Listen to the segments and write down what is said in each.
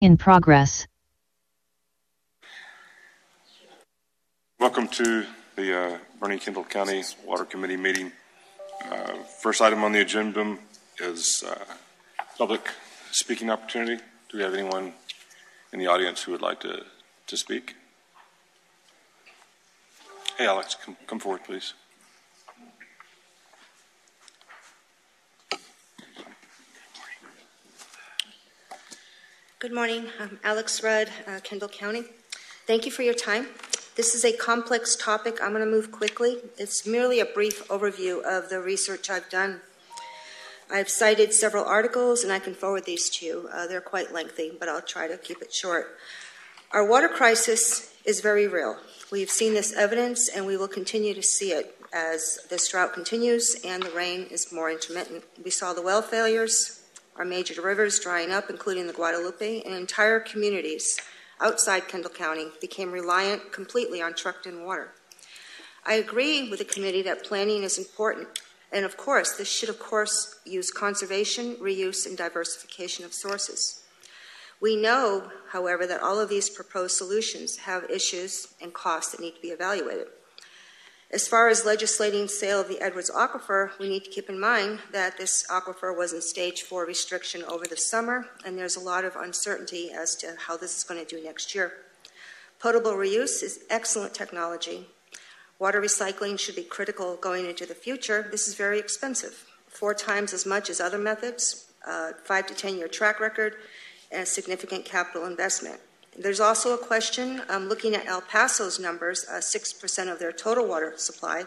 In progress. Welcome to the Boerne-Kendall County Water Committee meeting. First item on the agenda is public speaking opportunity. Do we have anyone in the audience who would like to speak? Hey, Alex, come forward, please. Good morning. I'm Alex Rudd, Kendall County. Thank you for your time. This is a complex topic. I'm going to move quickly. It's merely a brief overview of the research I've done. I've cited several articles, and I can forward these to you. They're quite lengthy, but I'll try to keep it short. Our water crisis is very real. We've seen this evidence, and we will continue to see it as this drought continues and the rain is more intermittent. We saw the well failures, our major rivers drying up, including the Guadalupe, and entire communities outside Kendall County became reliant completely on trucked-in water. I agree with the committee that planning is important, and of course, this should use conservation, reuse, and diversification of sources. We know, however, that all of these proposed solutions have issues and costs that need to be evaluated. As far as legislating sale of the Edwards Aquifer, we need to keep in mind that this aquifer was in stage 4 restriction over the summer, and there's a lot of uncertainty as to how this is going to do next year. Potable reuse is excellent technology. Water recycling should be critical going into the future. This is very expensive, 4 times as much as other methods, 5 to 10 year track record, and significant capital investment. There's also a question, looking at El Paso's numbers, 6% of their total water supply.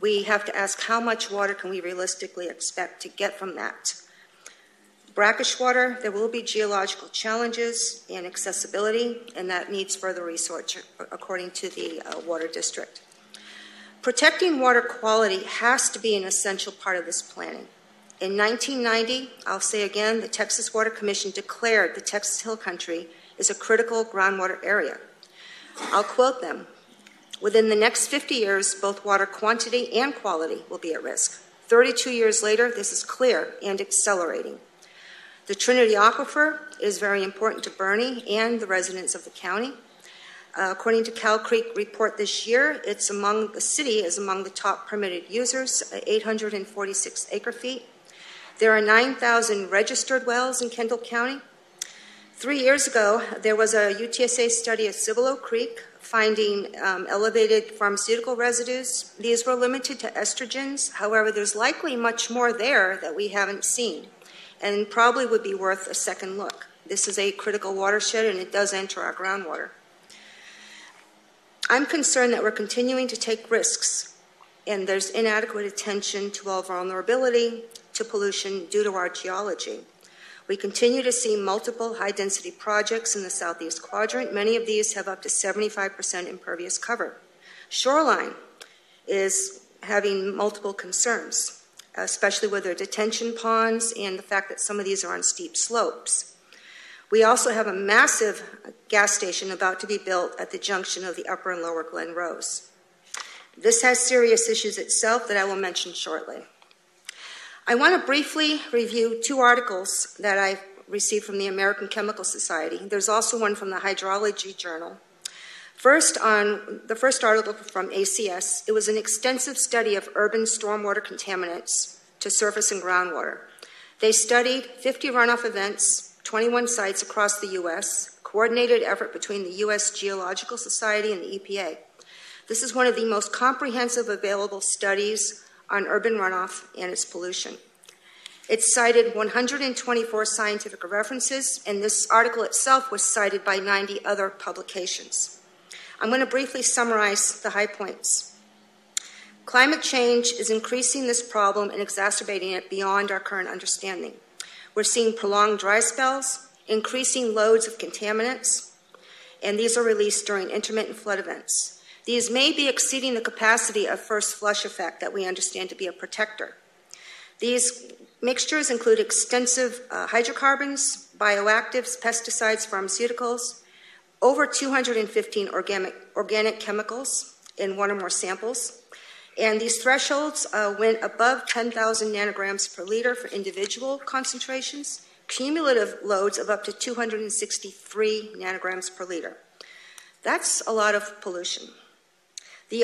We have to ask how much water can we realistically expect to get from that. Brackish water, there will be geological challenges and accessibility, and that needs further research according to the Water District. Protecting water quality has to be an essential part of this planning. In 1990, I'll say again, the Texas Water Commission declared the Texas Hill Country is a critical groundwater area. I'll quote them. Within the next 50 years, both water quantity and quality will be at risk. 32 years later, this is clear and accelerating. The Trinity Aquifer is very important to Boerne and the residents of the county. According to Cow Creek report this year, the city is among the top permitted users, 846 acre feet. There are 9,000 registered wells in Kendall County. 3 years ago, there was a UTSA study at Cibolo Creek finding elevated pharmaceutical residues. These were limited to estrogens. However, there's likely much more there that we haven't seen and probably would be worth a second look. This is a critical watershed, and it does enter our groundwater. I'm concerned that we're continuing to take risks, and there's inadequate attention to our vulnerability to pollution due to our geology. We continue to see multiple high-density projects in the southeast quadrant. Many of these have up to 75% impervious cover. Shoreline is having multiple concerns, especially with their detention ponds and the fact that some of these are on steep slopes. We also have a massive gas station about to be built at the junction of the Upper and Lower Glen Rose. This has serious issues itself that I will mention shortly. I want to briefly review 2 articles that I received from the American Chemical Society. There's also one from the Hydrology Journal. First, on the first article from ACS, it was an extensive study of urban stormwater contaminants to surface and groundwater. They studied 50 runoff events, 21 sites across the U.S., coordinated effort between the U.S. Geological Society and the EPA. This is one of the most comprehensive available studies on urban runoff and its pollution. It cited 124 scientific references, and this article itself was cited by 90 other publications. I'm going to briefly summarize the high points. Climate change is increasing this problem and exacerbating it beyond our current understanding. We're seeing prolonged dry spells, increasing loads of contaminants, and these are released during intermittent flood events. These may be exceeding the capacity of first flush effect that we understand to be a protector. These mixtures include extensive hydrocarbons, bioactives, pesticides, pharmaceuticals, over 215 organic chemicals in 1 or more samples. And these thresholds went above 10,000 nanograms per liter for individual concentrations cumulative loads of up to 263 nanograms per liter. That's a lot of pollution.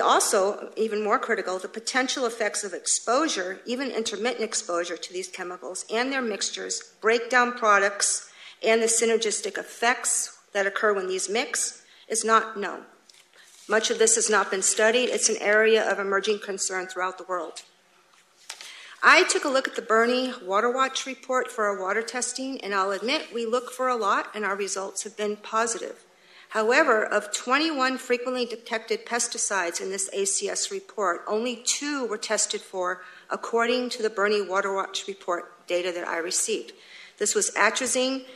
Also, even more critical, the potential effects of exposure, even intermittent exposure to these chemicals and their mixtures, break down products, and the synergistic effects that occur when these mix is not known. Much of this has not been studied. It's an area of emerging concern throughout the world. I took a look at the Bernie Water Watch report for our water testing, and I'll admit we look for a lot, and our results have been positive. However, of 21 frequently detected pesticides in this ACS report, only 2 were tested for according to the Bernie Water Watch report data that I received. This was atrazine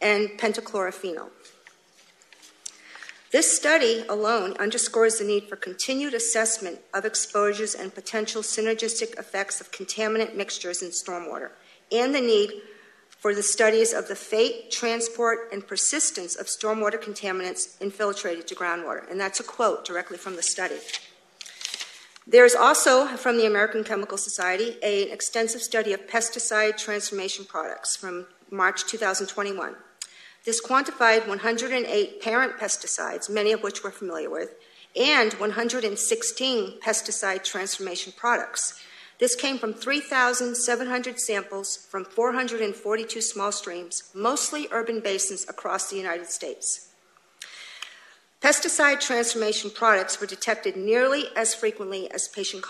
and pentachlorophenol. This study alone underscores the need for continued assessment of exposures and potential synergistic effects of contaminant mixtures in stormwater, and the need for the studies of the fate, transport, and persistence of stormwater contaminants infiltrated to groundwater. And that's a quote directly from the study. There's also, from the American Chemical Society, an extensive study of pesticide transformation products from March 2021. This quantified 108 parent pesticides, many of which we're familiar with, and 116 pesticide transformation products. This came from 3,700 samples from 442 small streams, mostly urban basins across the United States. Pesticide transformation products were detected nearly as frequently as parent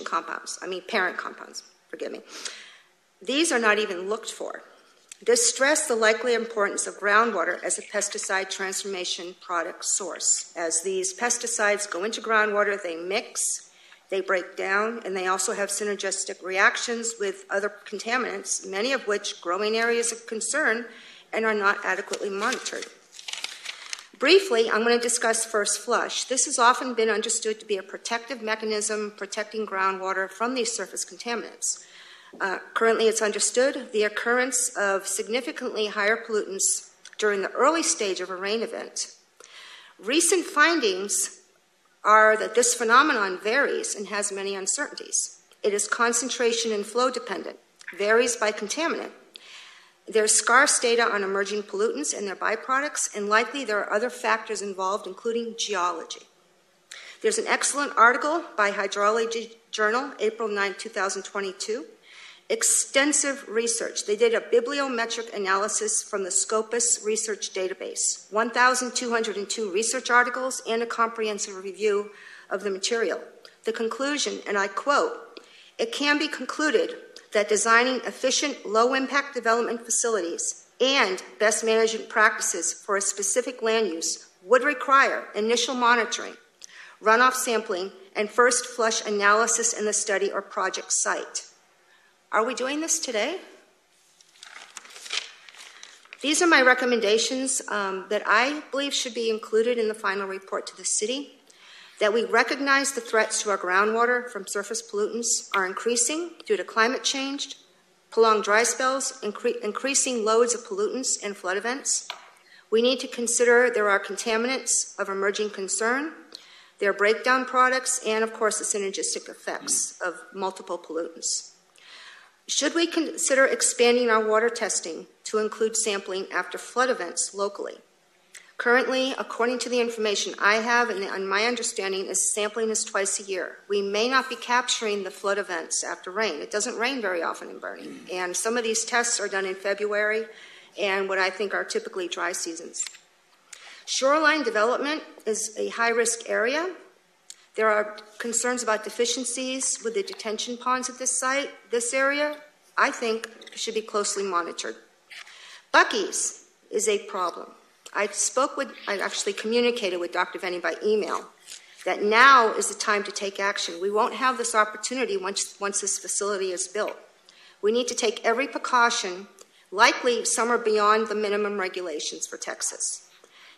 compounds, forgive me. These are not even looked for. This stressed the likely importance of groundwater as a pesticide transformation product source. As these pesticides go into groundwater, they mix, they break down, and they also have synergistic reactions with other contaminants, many of which growing areas of concern and are not adequately monitored. Briefly, I'm going to discuss first flush. This has often been understood to be a protective mechanism protecting groundwater from these surface contaminants. Currently, it's understood the occurrence of significantly higher pollutants during the early stage of a rain event. Recent findings are that this phenomenon varies and has many uncertainties. It is concentration and flow dependent, varies by contaminant. There's scarce data on emerging pollutants and their byproducts, and likely there are other factors involved, including geology. There's an excellent article by Hydrology Journal, April 9, 2022. Extensive research. They did a bibliometric analysis from the Scopus research database, 1,202 research articles, and a comprehensive review of the material. The conclusion, and I quote, "It can be concluded that designing efficient, low-impact development facilities and best management practices for a specific land use would require initial monitoring, runoff sampling, and first flush analysis in the study or project site." Are we doing this today? These are my recommendations that I believe should be included in the final report to the city. That we recognize the threats to our groundwater from surface pollutants are increasing due to climate change, prolonged dry spells, increasing loads of pollutants and flood events. We need to consider there are contaminants of emerging concern, their breakdown products, and of course the synergistic effects of multiple pollutants. Should we consider expanding our water testing to include sampling after flood events locally? Currently, according to the information I have and my understanding, is sampling is twice a year. We may not be capturing the flood events after rain. It doesn't rain very often in Bernie, and some of these tests are done in February and what I think are typically dry seasons. Shoreline development is a high-risk area. There are concerns about deficiencies with the detention ponds at this site. This area, I think, should be closely monitored. Buc-ee's is a problem. I actually communicated with Dr. Venny by email that now is the time to take action. We won't have this opportunity once this facility is built. We need to take every precaution, likely some are beyond the minimum regulations for Texas.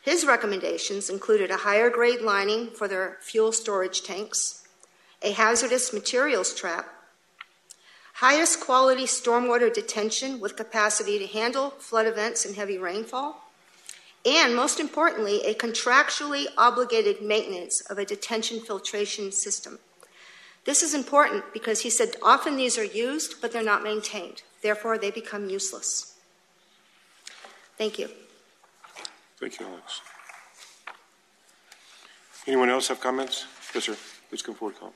His recommendations included a higher grade lining for their fuel storage tanks, a hazardous materials trap, highest quality stormwater detention with capacity to handle flood events and heavy rainfall, and most importantly, a contractually obligated maintenance of a detention filtration system. This is important because he said often these are used, but they're not maintained. Therefore, they become useless. Thank you. Thank you, Alex. Anyone else have comments? Yes, sir. Please come forward, Colin.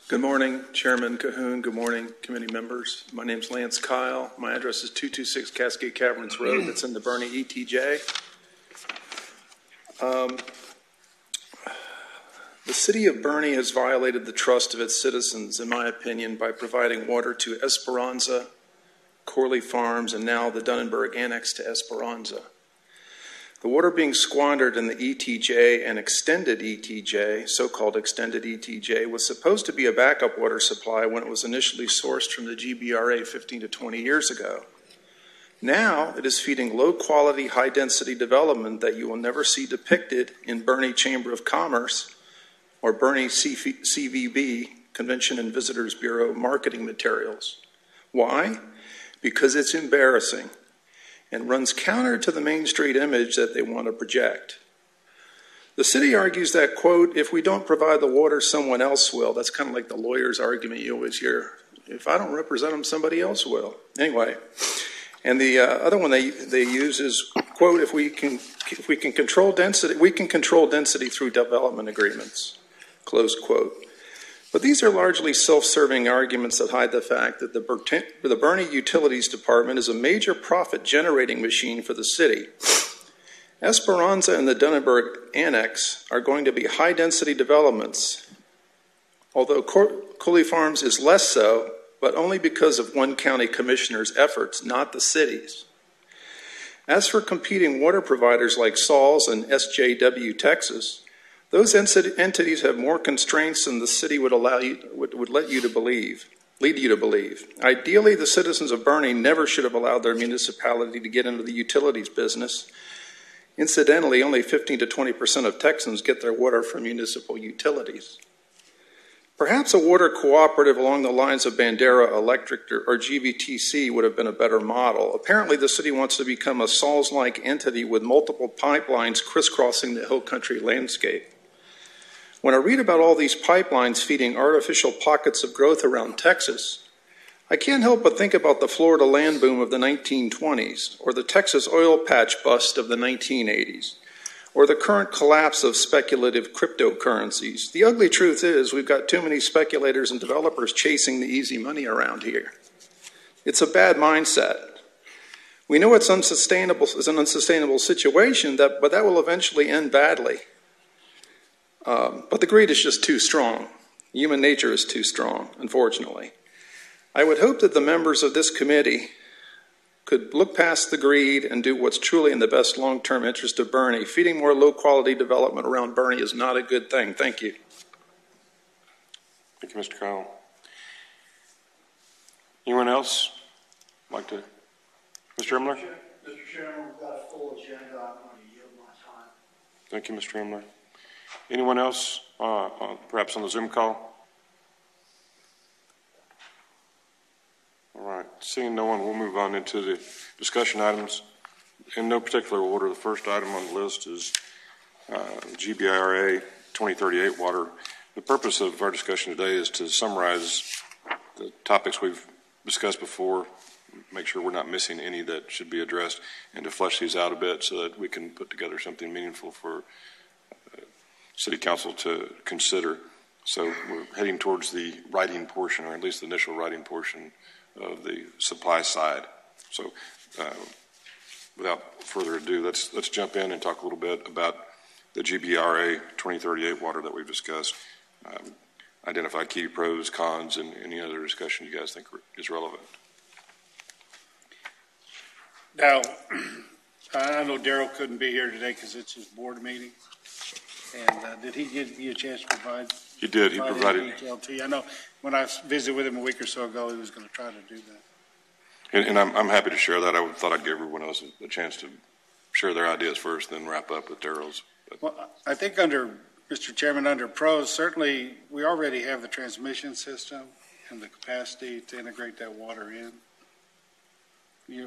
Good morning, Chairman Cahoon. Good morning, committee members. My name's Lance Kyle. My address is 226 Cascade Caverns Road. That's in the Bernie ETJ. The city of Bernie has violated the trust of its citizens, in my opinion, by providing water to Esperanza, Corley Farms, and now the Dunnenberg Annex to Esperanza. The water being squandered in the ETJ and extended ETJ, so-called extended ETJ, was supposed to be a backup water supply when it was initially sourced from the GBRA 15 to 20 years ago. Now it is feeding low-quality, high-density development that you will never see depicted in Bernie Chamber of Commerce or Bernie CVB, Convention and Visitors Bureau, marketing materials. Why? Because it's embarrassing and runs counter to the Main Street image that they want to project. The city argues that, quote, if we don't provide the water, someone else will. That's kind of like the lawyer's argument you always hear. If I don't represent them, somebody else will. Anyway, and the other one they use is, quote, if we can control density, we can control density through development agreements, close quote. But these are largely self-serving arguments that hide the fact that the Bernie Utilities Department is a major profit-generating machine for the city. Esperanza and the Dunnenberg Annex are going to be high-density developments, although Corley Farms is less so, but only because of one county commissioner's efforts, not the city's. As for competing water providers like Sauls and SJW Texas, those entities have more constraints than the city would lead you to believe. Ideally, the citizens of Bernie never should have allowed their municipality to get into the utilities business. Incidentally, only 15 to 20% of Texans get their water from municipal utilities. Perhaps a water cooperative along the lines of Bandera Electric or GVTC would have been a better model. Apparently, the city wants to become a Sauls-like entity with multiple pipelines crisscrossing the hill country landscape. When I read about all these pipelines feeding artificial pockets of growth around Texas, I can't help but think about the Florida land boom of the 1920s, or the Texas oil patch bust of the 1980s, or the current collapse of speculative cryptocurrencies. The ugly truth is we've got too many speculators and developers chasing the easy money around here. It's a bad mindset. We know it's unsustainable. It's an unsustainable situation, but that will eventually end badly. But the greed is just too strong. Human nature is too strong, unfortunately. I would hope that the members of this committee could look past the greed and do what's truly in the best long-term interest of Bernie. Feeding more low-quality development around Bernie is not a good thing. Thank you. Thank you, Mr. Kyle. Anyone else like to? Mr. Imler? Mr. Chairman, we've got a full agenda. I'm going to yield my time. Thank you, Mr. Imler. Anyone else, perhaps on the Zoom call? All right, seeing no one, we'll move on into the discussion items. In no particular order, the first item on the list is GBRA 2038 water. The purpose of our discussion today is to summarize the topics we've discussed before, make sure we're not missing any that should be addressed, and to flesh these out a bit so that we can put together something meaningful for City Council to consider. So we're heading towards the writing portion, or at least the initial writing portion of the supply side. So without further ado, let's jump in and talk a little bit about the GBRA 2038 water that we've discussed. Identify key pros, cons, and any other discussion you guys think is relevant. Now, I know Daryl couldn't be here today because it's his board meeting. And did he give you a chance to provide? He did. He provided detail to you. I know when I visited with him a week or so ago, he was going to try to do that. And I'm happy to share that. I thought I'd give everyone else a chance to share their ideas first, then wrap up with Daryl's. Well, I think Mr. Chairman, under pros, certainly we already have the transmission system and the capacity to integrate that water in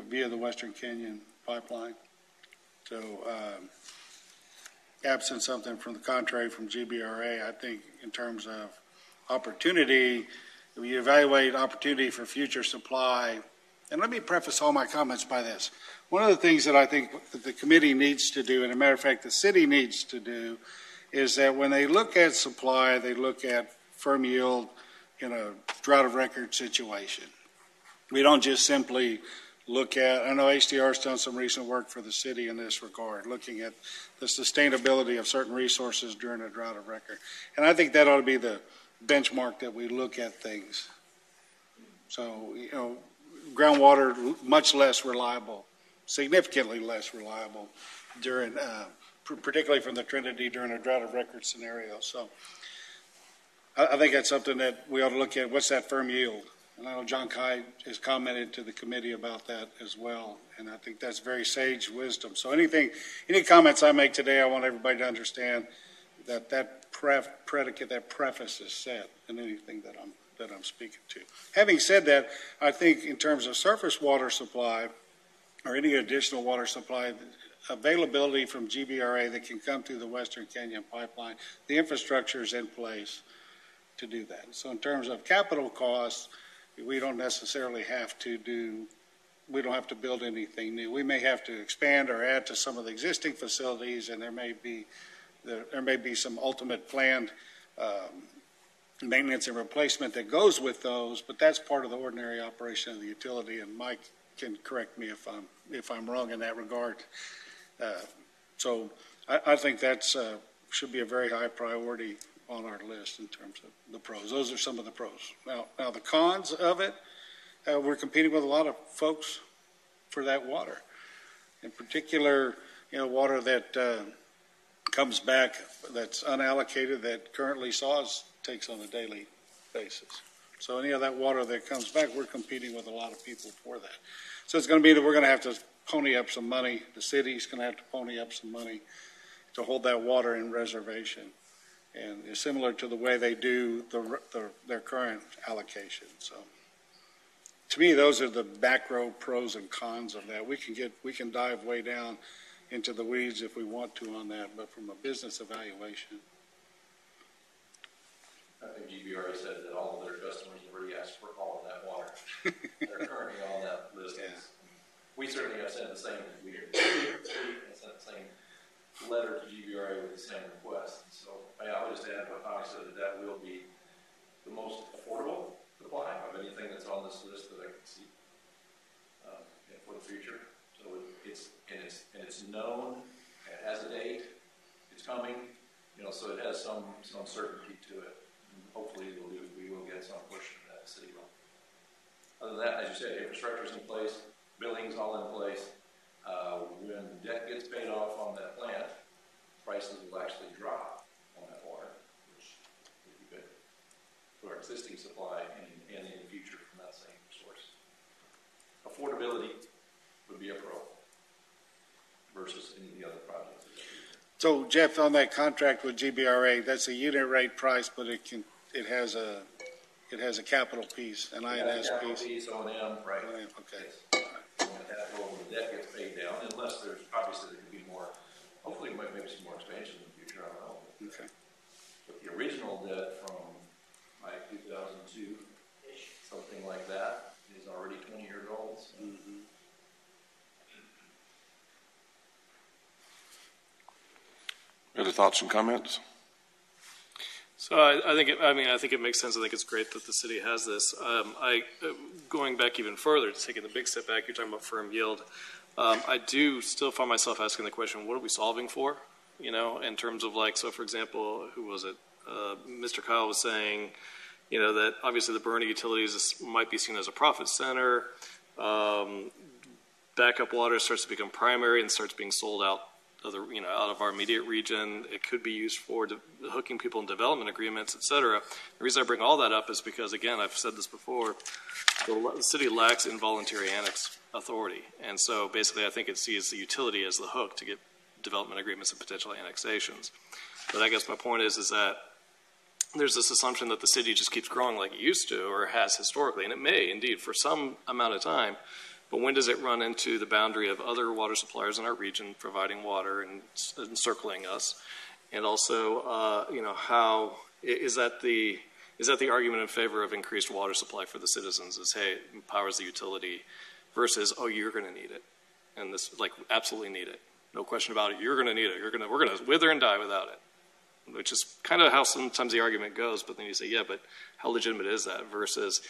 via the Western Canyon pipeline. So absent something from the contrary from GBRA. I think in terms of opportunity, we evaluate opportunity for future supply. And let me preface all my comments by this. One of the things that I think that the committee needs to do, and as a matter of fact, the city needs to do, is that when they look at supply, they look at firm yield in a drought of record situation. We don't just simply look at, I know HDR's done some recent work for the city in this regard, looking at the sustainability of certain resources during a drought of record. And I think that ought to be the benchmark that we look at things. So, you know, groundwater, much less reliable, significantly less reliable during, particularly from the Trinity during a drought of record scenario. So I think that's something that we ought to look at. What's that firm yield? And I know John Kai has commented to the committee about that as well. And I think that's very sage wisdom. So any comments I make today, I want everybody to understand that that predicate, that preface is set in anything that I'm speaking to. Having said that, I think in terms of surface water supply or any additional water supply, availability from GBRA that can come through the Western Canyon Pipeline, the infrastructure is in place to do that. So in terms of capital costs, we don't necessarily have to build anything new. We may have to expand or add to some of the existing facilities, and there may be some ultimate planned maintenance and replacement that goes with those, but that's part of the ordinary operation of the utility, and Mike can correct me if I'm wrong in that regard. So I think that's should be a very high priority on our list in terms of the pros. Those are some of the pros. Now the cons of it, we're competing with a lot of folks for that water. In particular, you know, water that comes back that's unallocated that currently SAWS takes on a daily basis. So any of that water that comes back, we're competing with a lot of people for that. So it's going to be that we're going to have to pony up some money. The city's going to have to pony up some money to hold that water in reservation. And it's similar to the way they do their current allocation. So to me, those are the back row pros and cons of that. We can dive way down into the weeds if we want to on that, but from a business evaluation. I think GBRA said that all of their customers have already asked for all of that water. They're currently on that list. Yeah. We certainly have sent the same. We have sent the same letter to GBRA with the same request. So I would just add what Tommy said, that will be the most affordable supply of anything that's on this list that I can see for the future. So it's known. It has a date. It's coming. You know, so it has some certainty to it. And hopefully, we will get some push at the city level. Other than that, as you said, infrastructure's in place, billing's all in place. When debt gets paid off on that plant, prices will actually drop on that water, which would be good to our existing supply and in the future from that same source. Affordability would be a pro versus any of the other projects. So Jeff, on that contract with GBRA, that's a unit rate price, but it has a capital piece, an INS piece. O&M, right? Okay. Yes. When the debt gets paid down, unless there's obviously there could be more. Hopefully, maybe some more expansion in the future. I don't know. Okay. But the original debt from like 2002, something like that, is already 20 years old. So. Mm-hmm. Other thoughts and comments? So I think it makes sense. I think it's great that the city has this. Going back even further, taking the big step back, you're talking about firm yield. I do still find myself asking the question, what are we solving for? You know, in terms of like, so for example, who was it? Mr. Kyle was saying, you know, that obviously the Bernie utilities might be seen as a profit center. Backup water starts to become primary and starts being sold out of our immediate region. It could be used for hooking people in development agreements, et cetera. The reason I bring all that up is because, again, I've said this before, the city lacks involuntary annex authority. And so basically I think it sees the utility as the hook to get development agreements and potential annexations. But I guess my point is that there's this assumption that the city just keeps growing like it used to or has historically, and it may indeed for some amount of time. But but when does it run into the boundary of other water suppliers in our region providing water and encircling us? And also, how is that the argument in favor of increased water supply for the citizens? Is, hey, it empowers the utility versus, oh, you're going to need it, and this absolutely need it, no question about it. You're going to need it. We're going to wither and die without it. Which is kind of how sometimes the argument goes, but then you say, yeah, but how legitimate is that versus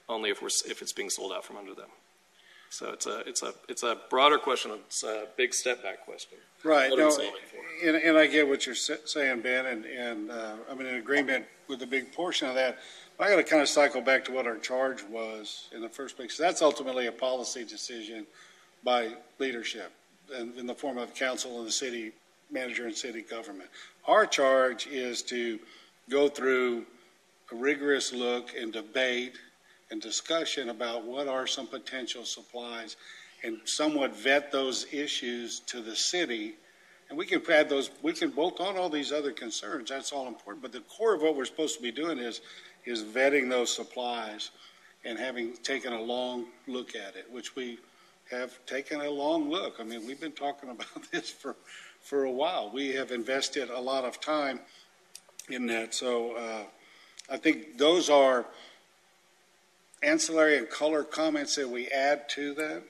only if it's being sold out from under them? So it's a broader question. It's a big step back question. Right. No, and I get what you're saying, Ben, and I'm in agreement with a big portion of that. I got to kind of cycle back to what our charge was in the first place. That's ultimately a policy decision by leadership in the form of council and the city manager and city government. Our charge is to go through a rigorous look and debate and discussion about what are some potential supplies and somewhat vet those issues to the city. And we can add those, we can bolt on all these other concerns. That's all important. But the core of what we're supposed to be doing is vetting those supplies and having taken a long look at it, which we have taken a long look. I mean, we've been talking about this for a while. We have invested a lot of time in that. So I think those are ancillary and color comments that we add to that,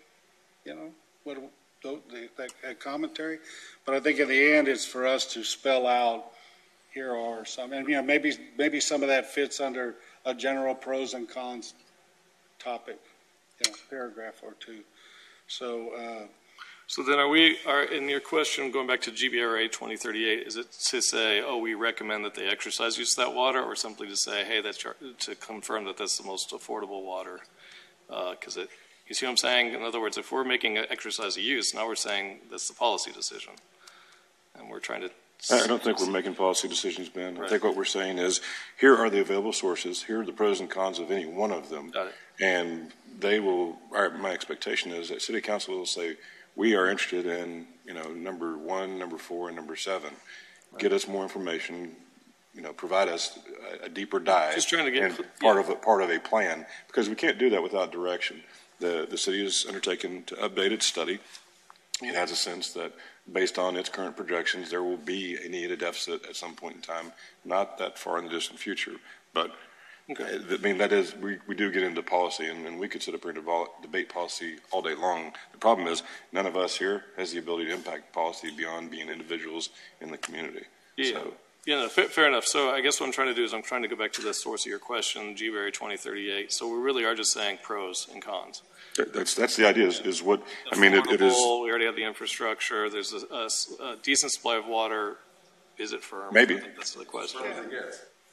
that commentary. But I think in the end, it's for us to spell out, here are some, and maybe some of that fits under a general pros and cons topic, paragraph or two. So then are in your question, going back to GBRA 2038, is it to say, oh, we recommend that they exercise use of that water, or simply to say, hey, that's to confirm that that's the most affordable water? Because you see what I'm saying? In other words, if we're making an exercise of use, now we're saying that's the policy decision. And we're trying to... I don't think we're making policy decisions, Ben. Right. I think what we're saying is, here are the available sources, here are the pros and cons of any one of them. Got it. And they will, my expectation is that City Council will say, we are interested in, number 1, number 4, and number 7. Right. Get us more information, provide us a deeper dive. Just trying to get part of a plan, because we can't do that without direction. The city is undertaken to update its study. It has a sense that based on its current projections, there will be a need, a deficit at some point in time, not that far in the distant future. But okay. I mean, that is, we do get into policy, and we could sit up here and debate policy all day long. The problem is none of us here has the ability to impact policy beyond being individuals in the community. Yeah. So, fair enough. So I guess what I'm trying to do is I'm trying to go back to the source of your question, GBRA 2038. So we really are just saying pros and cons. That's the idea. Is what I mean. It is. We already have the infrastructure. There's a decent supply of water. Is it firm? Maybe. I think that's the question.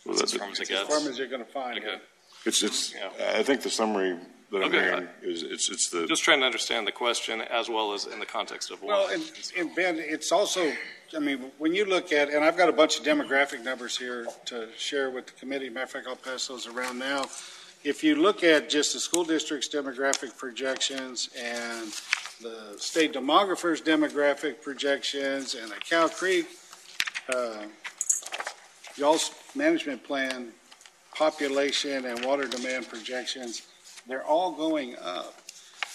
Well, as firm as it gets. As firm as you're going to find. Okay. I think the summary that I'm hearing is it's the. Just trying to understand the question as well as in the context of water. Well, and Ben, it's also. I mean, when you look at, and I've got a bunch of demographic numbers here to share with the committee. Matter of fact, I'll pass those around now. If you look at just the school district's demographic projections and the state demographer's demographic projections and the Cow Creek, y'all's management plan population and water demand projections, they're all going up.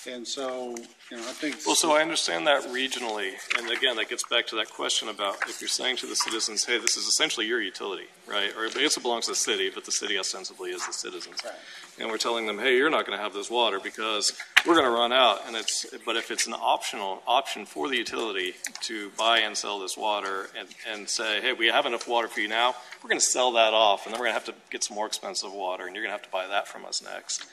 And so, I think... Well, so I understand that regionally. And again, that gets back to that question about if you're saying to the citizens, hey, this is essentially your utility, right? Or I guess it belongs to the city, but the city ostensibly is the citizens. Right. And we're telling them, hey, you're not going to have this water because we're going to run out. But if it's an option for the utility to buy and sell this water and say, hey, we have enough water for you now, we're going to sell that off, and then we're going to have to get some more expensive water, and you're going to have to buy that from us next.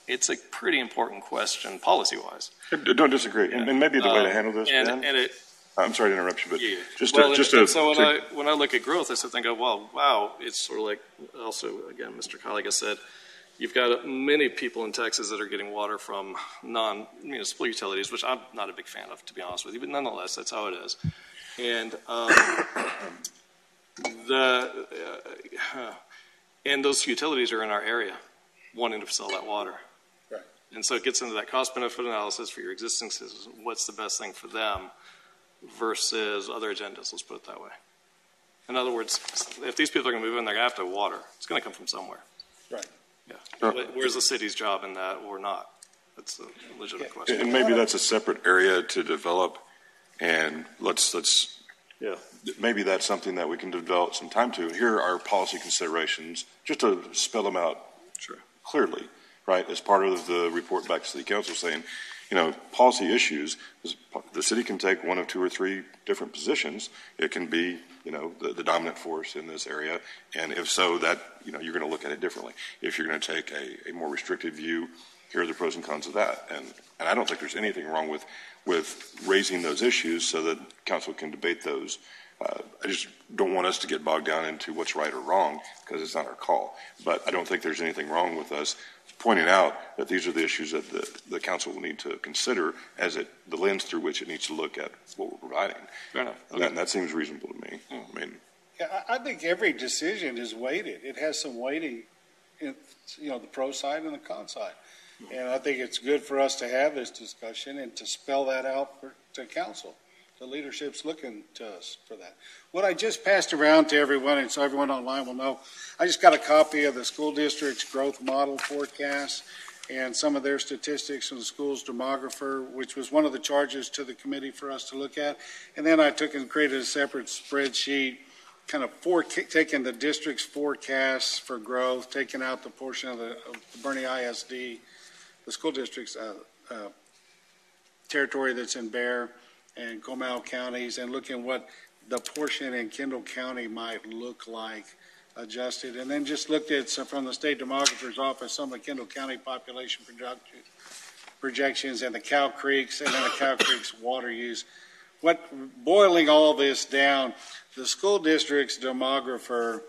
It's a pretty important question, policy-wise. Don't disagree. Yeah. And maybe the way to handle this, Ben, I'm sorry to interrupt you, but so when I look at growth, I sit there and go, well, wow, it's sort of like also, again, Mr. Colleague said, you've got many people in Texas that are getting water from non-municipal utilities, which I'm not a big fan of, to be honest with you, but nonetheless, that's how it is. And and those utilities are in our area wanting to sell that water. Right. And so it gets into that cost-benefit analysis for your existing citizens. What's the best thing for them versus other agendas, let's put it that way. In other words, if these people are going to move in, they're going to have to have water. It's going to come from somewhere. Right. Yeah. Where's the city's job in that or not? That's a legitimate question. And maybe that's a separate area to develop, and maybe that's something that we can develop some time to. Here are our policy considerations, just to spell them out clearly, right, as part of the report back to City Council saying, policy issues, the city can take one of two or three different positions. It can be, the dominant force in this area, and if so, that, you're going to look at it differently. If you're going to take a more restricted view, here are the pros and cons of that. And I don't think there's anything wrong with raising those issues so that council can debate those. I just don't want us to get bogged down into what's right or wrong because it's not our call. But I don't think there's anything wrong with us pointing out that these are the issues that the council will need to consider as the lens through which it needs to look at what we're providing. Fair enough. Okay. That seems reasonable to me. I think every decision is weighted. It has some weighting in, the pro side and the con side. And I think it's good for us to have this discussion and to spell that out to council. The leadership's looking to us for that. What I just passed around to everyone, and so everyone online will know, I just got a copy of the school district's growth model forecast and some of their statistics from the school's demographer, which was one of the charges to the committee for us to look at. And then I took and created a separate spreadsheet, kind of taking the district's forecasts for growth, taking out the portion of the Bernie ISD, the school district's territory that's in Bear and Comal counties, and looking what the portion in Kendall County might look like adjusted, and then just looked at from the state demographer's office some of the Kendall County population projections and the Cow Creeks and then the Cow Creek's water use. Boiling all this down, the school district's demographer,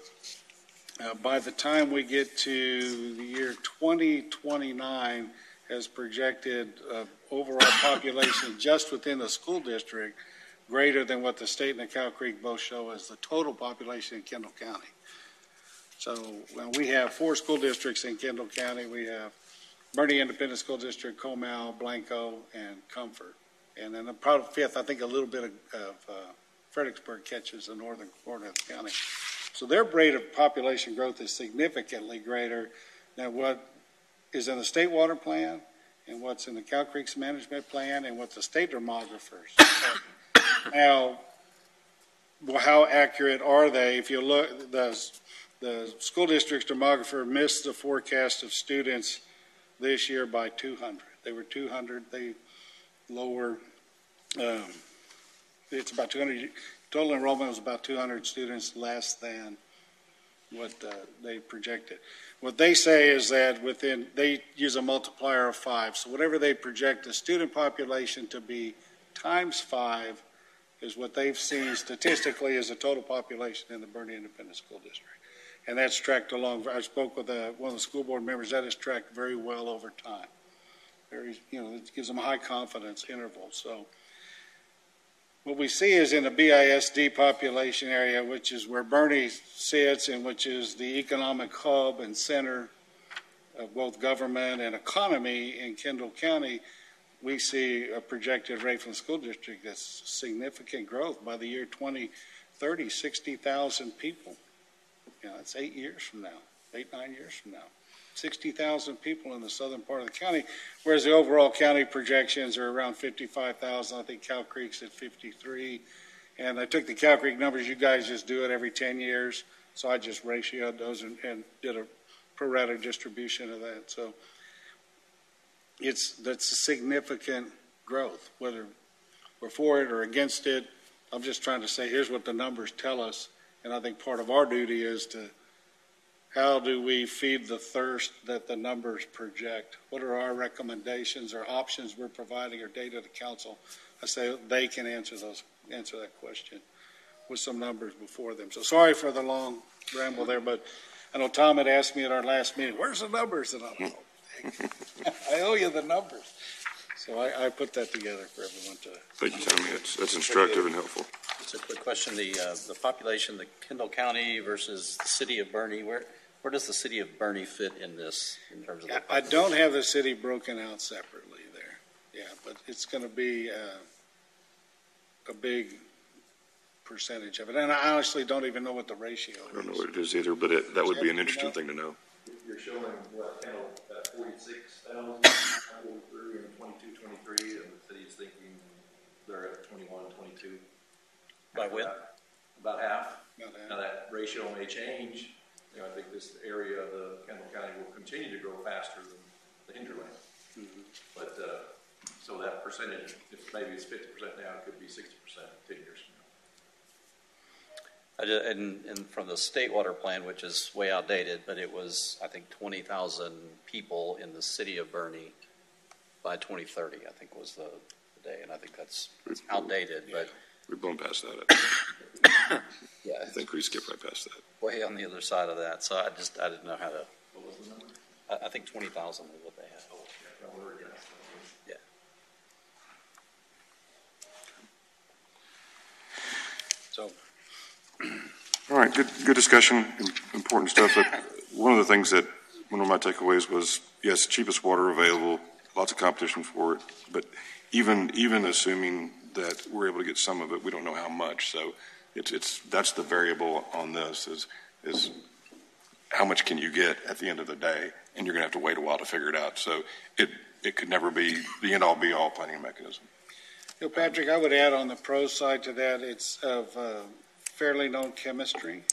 by the time we get to the year 2029, has projected overall population just within the school district greater than what the state and the Cow Creek both show as the total population in Kendall County. So we have 4 school districts in Kendall County. We have Bernie Independent School District, Comal, Blanco, and Comfort. And then probably 5th, I think a little bit of Fredericksburg catches the northern corner of the county. So their rate of population growth is significantly greater than what is in the state water plan and what's in the Cow Creek's management plan and what the state demographers have. Now, how accurate are they? If you look, the school district's demographer missed the forecast of students this year by 200. They were 200. They lower. It's about 200. Total enrollment was about 200 students less than what they projected. What they say is that they use a multiplier of 5. So whatever they project the student population to be times 5 is what they've seen statistically as the total population in the Bernie Independent School District. And that's tracked along. I spoke with one of the school board members. That is tracked very well over time. It gives them a high confidence interval. So what we see is in the BISD population area, which is where Bernie sits and which is the economic hub and center of both government and economy in Kendall County, we see a projected rate from the school district that's significant growth. By the year 2030, 60,000 people. That's 8 years from now, 9 years from now. 60,000 people in the southern part of the county, whereas the overall county projections are around 55,000. I think Cow Creek's at 53. And I took the Cow Creek numbers. You guys just do it every 10 years. So I just ratioed those and did a pro rata distribution of that. So that's a significant growth, whether we're for it or against it. I'm just trying to say, here's what the numbers tell us. And I think part of our duty is how do we feed the thirst that the numbers project? What are our recommendations or options we're providing or data to council? I say they can answer that question with some numbers before them. So sorry for the long ramble there, but I know Tom had asked me at our last meeting, where's the numbers? And I'm like, I owe you the numbers. So I put that together for everyone to. Thank you, Tommy. That's instructive and helpful. Just a quick question. The population, the Kendall County versus the city of Bernie, where does the city of Bernie fit in this in terms of? I don't have the city broken out separately there. Yeah, but it's going to be a big percentage of it. And I honestly don't even know what the ratio is. I don't know what it is either, but that would be an interesting thing to know. You're showing what Kendall, 46,000, 43, and 22, 23, and the city is thinking they're at 21, 22. By when? About half. About half. Now that ratio may change. You know, I think this area of the Kendall County will continue to grow faster than the hinterland. But, so that percentage, if maybe it's 50% now, it could be 60% 10 years from now. And from the state water plan, which is way outdated, but it was, I think, 20,000 people in the city of Bernie by 2030, I think was the day. And I think that's outdated, but We've blown past that. yeah, I think we skipped right past that. way on the other side of that. So I didn't know how to, What was the number? I think 20,000 is what they had. Oh, yeah, no, we're, yeah. Yeah. So, All right, good discussion, important stuff. But one of my takeaways was, yes, cheapest water available, lots of competition for it, but even assuming that we're able to get some of it, we don't know how much. So that's the variable on this is how much can you get at the end of the day, and you're going to have to wait a while to figure it out. So it could never be the end all be all planning mechanism. You know, Patrick, I would add on the pro side to that, it's of fairly known chemistry,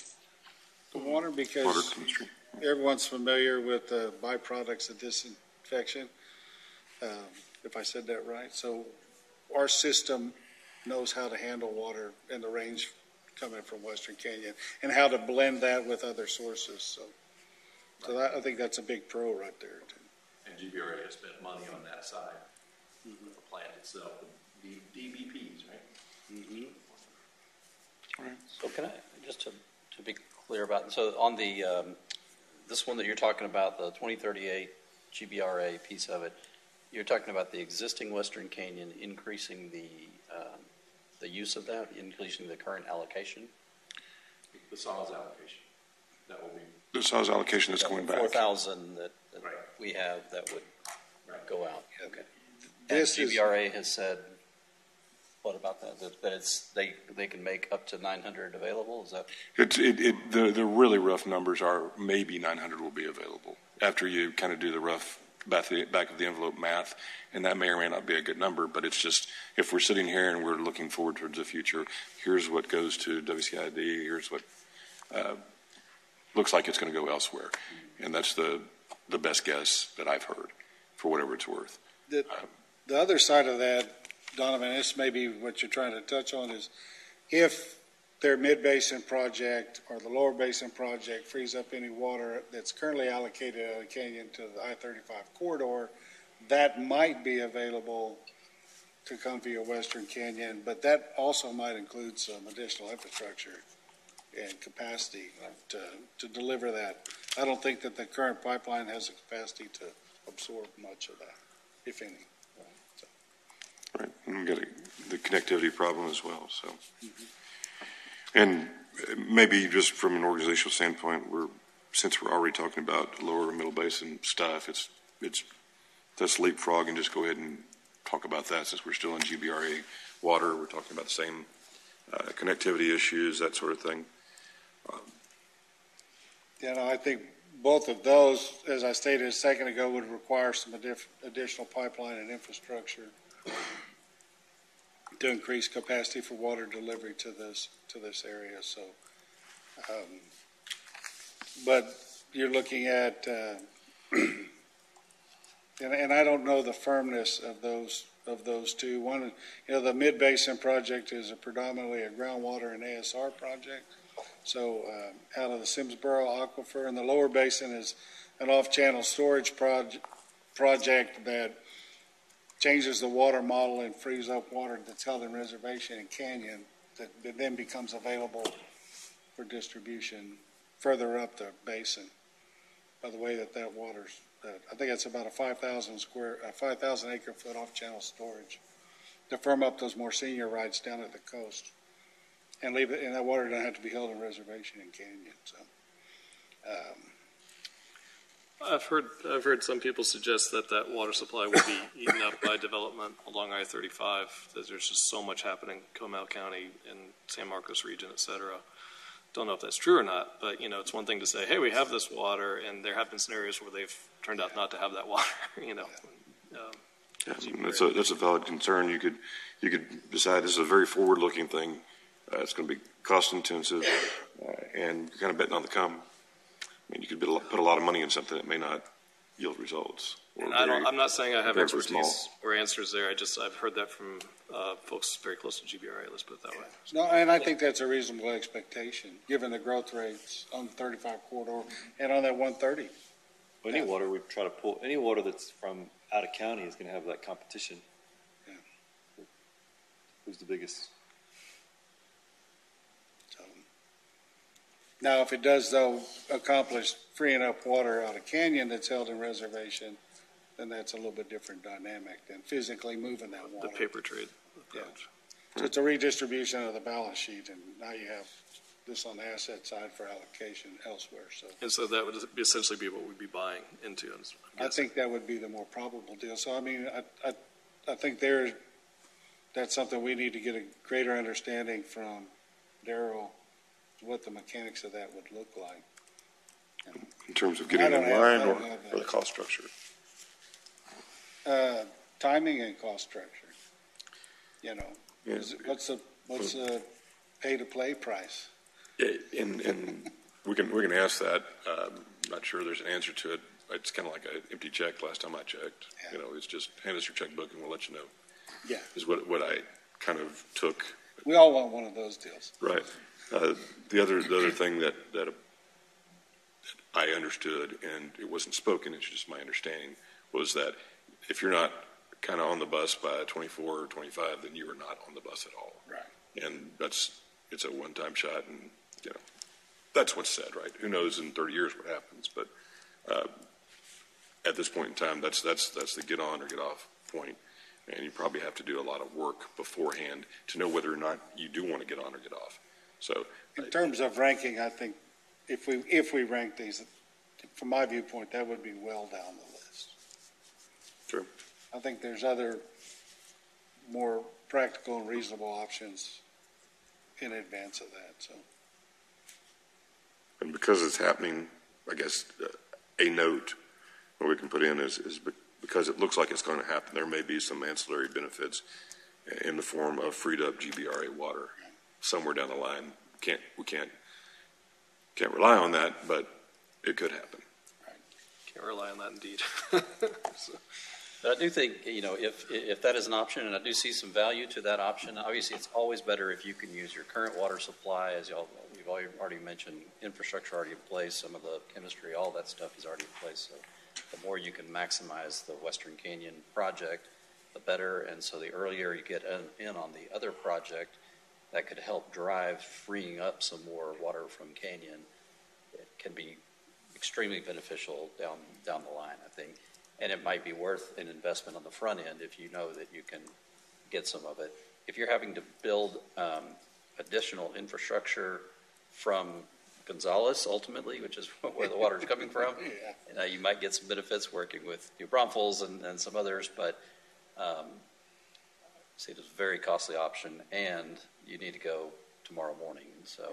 the water, Water because chemistry. everyone's familiar with the byproducts of disinfection, if I said that right. So our system knows how to handle water in the range coming from Western Canyon and how to blend that with other sources. So that, I think that's a big pro right there, too. And GBRA has spent money on that side, the plant itself, the DBPs, right? so can I, just to be clear about, so on the, this one that you're talking about, the 2038 GBRA piece of it, you're talking about the existing Western Canyon increasing the use of that, increasing the current allocation? The SAWS allocation, that will be. The size allocation is going back. 4,000 that Right. we have that would go out. Okay. And This is- GBRA has said, what about that? That it's they can make up to 900 available? Is that? The really rough numbers are maybe 900 will be available after you kind of do the rough back of the envelope math, and that may or may not be a good number, but it's just, if we're sitting here and we're looking forward towards the future, here's what goes to WCID, here's what looks like it's going to go elsewhere, and that's the best guess that I've heard, for whatever it's worth. The other side of that, Donovan, this may be what you're trying to touch on, is if their mid-basin project or the lower basin project frees up any water that's currently allocated out of the canyon to the I-35 corridor, that might be available to come via Western Canyon, but that also might include some additional infrastructure and capacity to deliver that. I don't think that the current pipeline has the capacity to absorb much of that, if any. Right, and we've got the connectivity problem as well, so. And maybe just from an organizational standpoint, since we're already talking about lower and middle basin stuff, let's leapfrog and just go ahead and talk about that, since we're still in GBRA water. We're talking about the same connectivity issues, that sort of thing. I think both of those, as I stated a second ago, would require some additional pipeline and infrastructure to increase capacity for water delivery to this area. So, but you're looking at, and I don't know the firmness of those two. One, the mid-basin project is predominantly a groundwater and ASR project. So out of the Simsboro Aquifer, and the lower basin is an off-channel storage project that changes the water model and frees up water that's held in reservation and canyon that then becomes available for distribution further up the basin. By the way that water's, I think it's about a 5,000 acre foot off-channel storage to firm up those more senior rights down at the coast. And leave it, and that water doesn't have to be held in reservation and canyon. So, I've heard some people suggest that water supply will be eaten up by development along I-35. That there's just so much happening in Comal County and San Marcos region, et cetera, don't know if that's true or not, but, you know, it's one thing to say, hey, we have this water, and there have been scenarios where they've turned out not to have that water, you know. Yeah, that's a valid concern. You could decide this is a very forward-looking thing. It's going to be cost-intensive, and you're kind of betting on the come. I mean, you could put a lot of money in something that may not yield results. And I'm not saying I have very expertise or answers there. I've heard that from folks very close to GBRA. Let's put it that way. No, and I think that's a reasonable expectation, given the growth rates on the 35 corridor and on that 130. Well, any water we try to pull, any water that's from out of county is going to have that competition. Yeah. Who's the biggest? So, now, if it does, though, accomplish freeing up water out of canyon that's held in reservation, then that's a little bit different dynamic than physically moving that water. The paper trade approach. Yeah. So it's a redistribution of the balance sheet, and now you have this on the asset side for allocation elsewhere. So, And so that would essentially be what we'd be buying into. I think that would be the more probable deal. So, I mean, I think that's something we need to get a greater understanding from Darrell, what the mechanics of that would look like. In terms of getting in line or the cost structure? Timing and cost structure. You know, what's the pay-to-play price? Yeah, and we can ask that. I'm not sure there's an answer to it. It's kind of like an empty check last time I checked. Yeah. You know, it's just hand us your checkbook and we'll let you know. Yeah. Is what I kind of took. We all want one of those deals. Right. The other thing that I understood, and it wasn't spoken, it's just my understanding, was that if you're not kind of on the bus by 24 or 25, then you are not on the bus at all. Right. And it's a one-time shot, and you know that's what's said, right? Who knows in 30 years what happens? But at this point in time, that's the get on or get off point, and you probably have to do a lot of work beforehand to know whether or not you do want to get on or get off. So, In terms of ranking, I think if we rank these, from my viewpoint, that would be well down the list. sure. I think there's other more practical and reasonable options in advance of that. So, And because it's happening, I guess a note what we can put in is because it looks like it's going to happen, there may be some ancillary benefits in the form of freed up GBRA water somewhere down the line. We can't rely on that, but it could happen. Can't rely on that indeed. But I do think, you know, if that is an option, and I do see some value to that option, obviously it's always better if you can use your current water supply, as we've already mentioned, infrastructure already in place, some of the chemistry, all that stuff is already in place. So the more you can maximize the Western Canyon project, the better. And so the earlier you get in on the other project, that could help drive freeing up some more water from Canyon. It can be extremely beneficial down the line, I think. And it might be worth an investment on the front end if you know that you can get some of it. If you're having to build additional infrastructure from Gonzales, ultimately, which is where the water is coming from, you might get some benefits working with New Braunfels and some others, but see, it's a very costly option, and you need to go tomorrow morning. So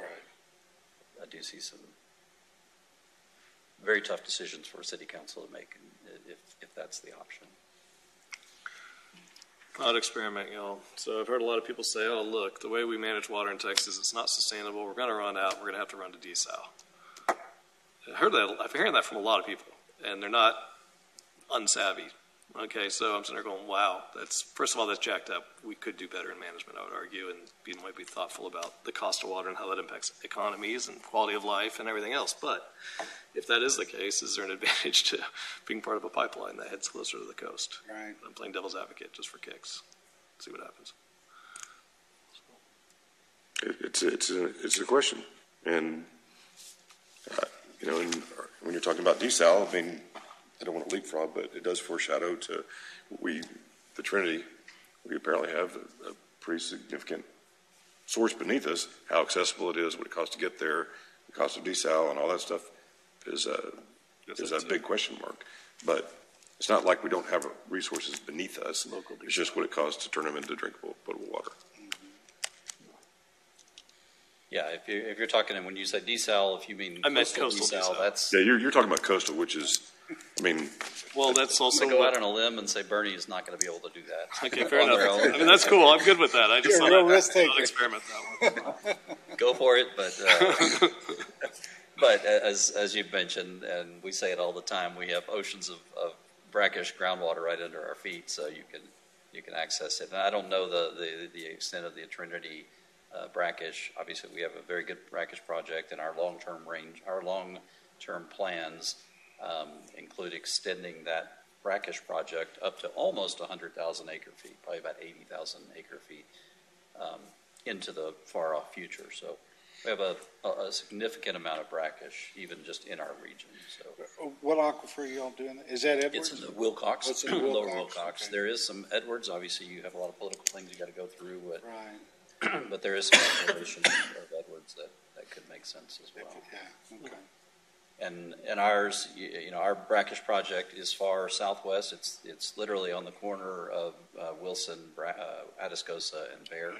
I do see some very tough decisions for a city council to make if that's the option. Thought experiment, y'all. So I've heard a lot of people say, oh, look, the way we manage water in Texas, it's not sustainable. We're going to run out. We're going to have to run to desal. I've heard that from a lot of people, and they're not unsavvy. Okay, so I'm sitting there going, wow, first of all, that's jacked up. We could do better in management, I would argue, and might be thoughtful about the cost of water and how that impacts economies and quality of life and everything else. But if that is the case, is there an advantage to being part of a pipeline that heads closer to the coast? Right. I'm playing devil's advocate just for kicks. See what happens. It's a question, and you know, when you're talking about desal, I mean, I don't want to leapfrog, but it does foreshadow to the Trinity. We apparently have a pretty significant source beneath us. How accessible it is, what it costs to get there, the cost of desal, and all that stuff is a big question mark. But it's not like we don't have resources beneath us. It's just what it costs to turn them into drinkable, potable water. Yeah, if you're talking, and when you say desal, if you mean I meant coastal desal. that's. Yeah, you're talking about coastal, which is, I mean, Well, that's I'm also going to go out on a limb and say Bernie is not going to be able to do that. okay. Fair on their enough. own. I mean, that's cool. I'm good with that. I just You're a thought real risk I'd taker. experiment that one. Go for it, but as you've mentioned, and we say it all the time, we have oceans of brackish groundwater right under our feet, so you can access it. And I don't know the extent of the Trinity brackish. Obviously, we have a very good brackish project, and our long-term plans include extending that brackish project up to almost 100,000 acre feet, probably about 80,000 acre feet into the far-off future. So we have a significant amount of brackish, even just in our region. So What aquifer are y'all doing? Is that Edwards? it's in the Wilcox, What's in the Lower Wilcox? Wilcox. Okay. There is some Edwards. Obviously, you have a lot of political things you got to go through, Right. but there is some exploration of Edwards that could make sense as well. Yeah, okay. And ours, our brackish project is far southwest. It's literally on the corner of Wilson, Atascosa, and Bear.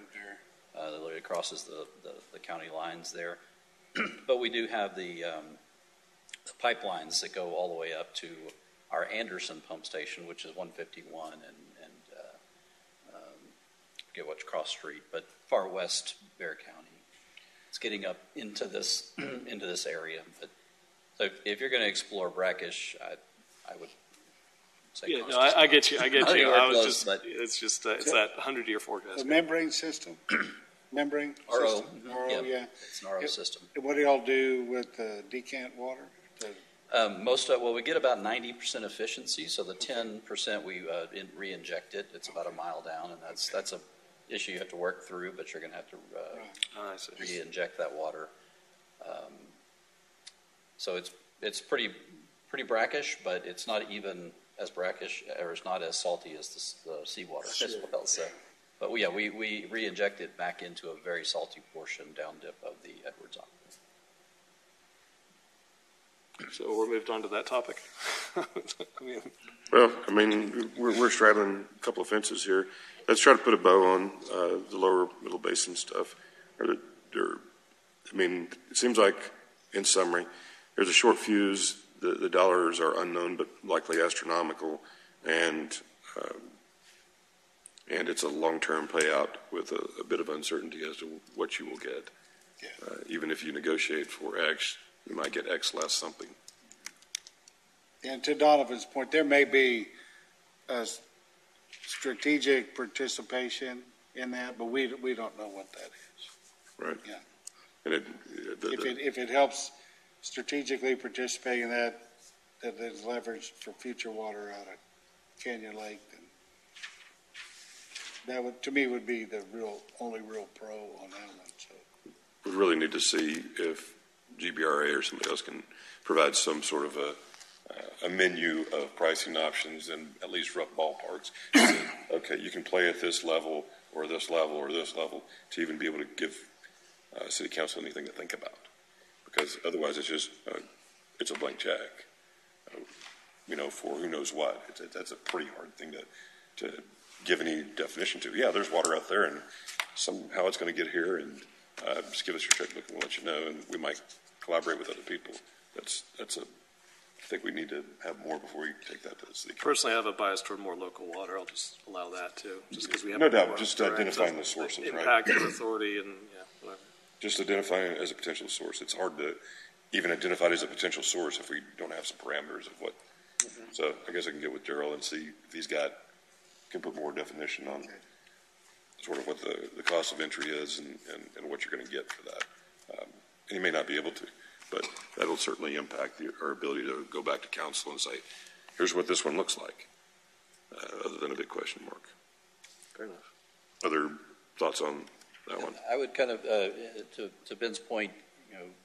That literally crosses the county lines there. But we do have the pipelines that go all the way up to our Anderson pump station, which is 151 and I forget what cross street, but far west Bear County. It's getting up into this into this area. But so if you're going to explore brackish, I would say Yeah, coast no, I get you. I get Not you. anywhere I was close, just, but- it's just, it's that 100-year forecast. The membrane system? Membrane RO. system? RO, yeah. It's an RO system. What do y'all do with the decant water? We get about 90% efficiency, so the 10% we re-inject it. It's about a mile down, and that's a issue you have to work through, but you're going to have to I see. re-inject that water. So it's pretty brackish, but it's not even as brackish, or it's not as salty as the seawater as well. So, but we re-inject it back into a very salty portion down dip of the Edwards Aquifer. So we're moved on to that topic. well, I mean, we're straddling a couple of fences here. Let's try to put a bow on the lower middle basin stuff. I mean, it seems like, in summary, there's a short fuse. The dollars are unknown, but likely astronomical, and it's a long-term payout with a bit of uncertainty as to what you will get. Yeah. Even if you negotiate for X, you might get X less something. And to Donovan's point, there may be a strategic participation in that, but we don't know what that is. Right. Yeah. And If it helps strategically participate in that is leverage for future water out of Canyon Lake, then that would, to me, would be the only real pro on that one. So we really need to see if GBRA or somebody else can provide some sort of a menu of pricing options and at least rough ballparks. Okay, you can play at this level or this level or this level to even be able to give City Council anything to think about. Because otherwise it's just, it's a blank check, for who knows what. That's a pretty hard thing to give any definition to. Yeah, there's water out there and somehow it's going to get here, and just give us your checkbook and we'll let you know, and we might collaborate with other people. I think we need to have more before we take that to the city. Personally, I have a bias toward more local water. I'll just allow that too, just because we have No doubt, more just direct identifying the sources, right? impact of authority and whatever. Just identifying it as a potential source. It's hard to even identify it as a potential source if we don't have some parameters of what. Mm-hmm. So I guess I can get with Daryl and see if he's can put more definition on sort of what the cost of entry is and what you're going to get for that. And he may not be able to, but that'll certainly impact our ability to go back to council and say, here's what this one looks like, other than a big question mark. Fair enough. Other thoughts on that one? I would kind of, to Ben's point,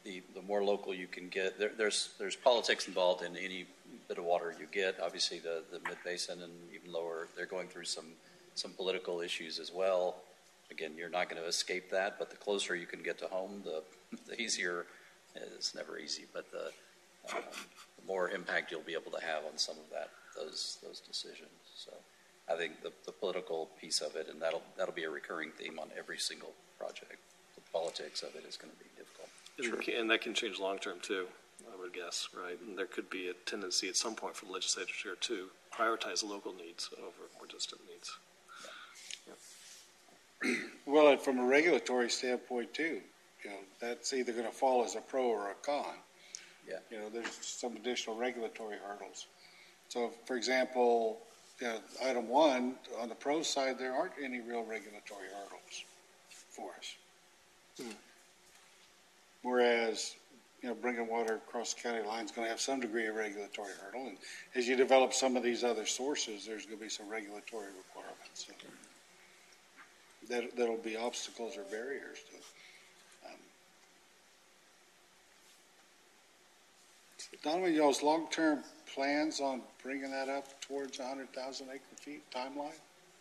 the more local you can get, there's politics involved in any bit of water you get. Obviously, the mid-basin and even lower, they're going through some political issues as well. Again, you're not going to escape that, but the closer you can get to home, the easier. It's never easy, but the more impact you'll be able to have on some of those decisions. So I think the political piece of it, and that'll be a recurring theme on every single project. The politics of it is going to be difficult. And that can change long-term too, I would guess, right? And there could be a tendency at some point for the legislature to prioritize local needs over more distant needs. Well, and from a regulatory standpoint too, that's either going to fall as a pro or a con. Yeah. There's some additional regulatory hurdles. So, for example, item 1, on the pro side, there aren't any real regulatory hurdles for us. Whereas, bringing water across the county line is going to have some degree of regulatory hurdle. And as you develop some of these other sources, there's going to be some regulatory requirements. So that'll be obstacles or barriers to it. Donovan, y'all's long-term plans on bringing that up towards 100,000 acre feet timeline?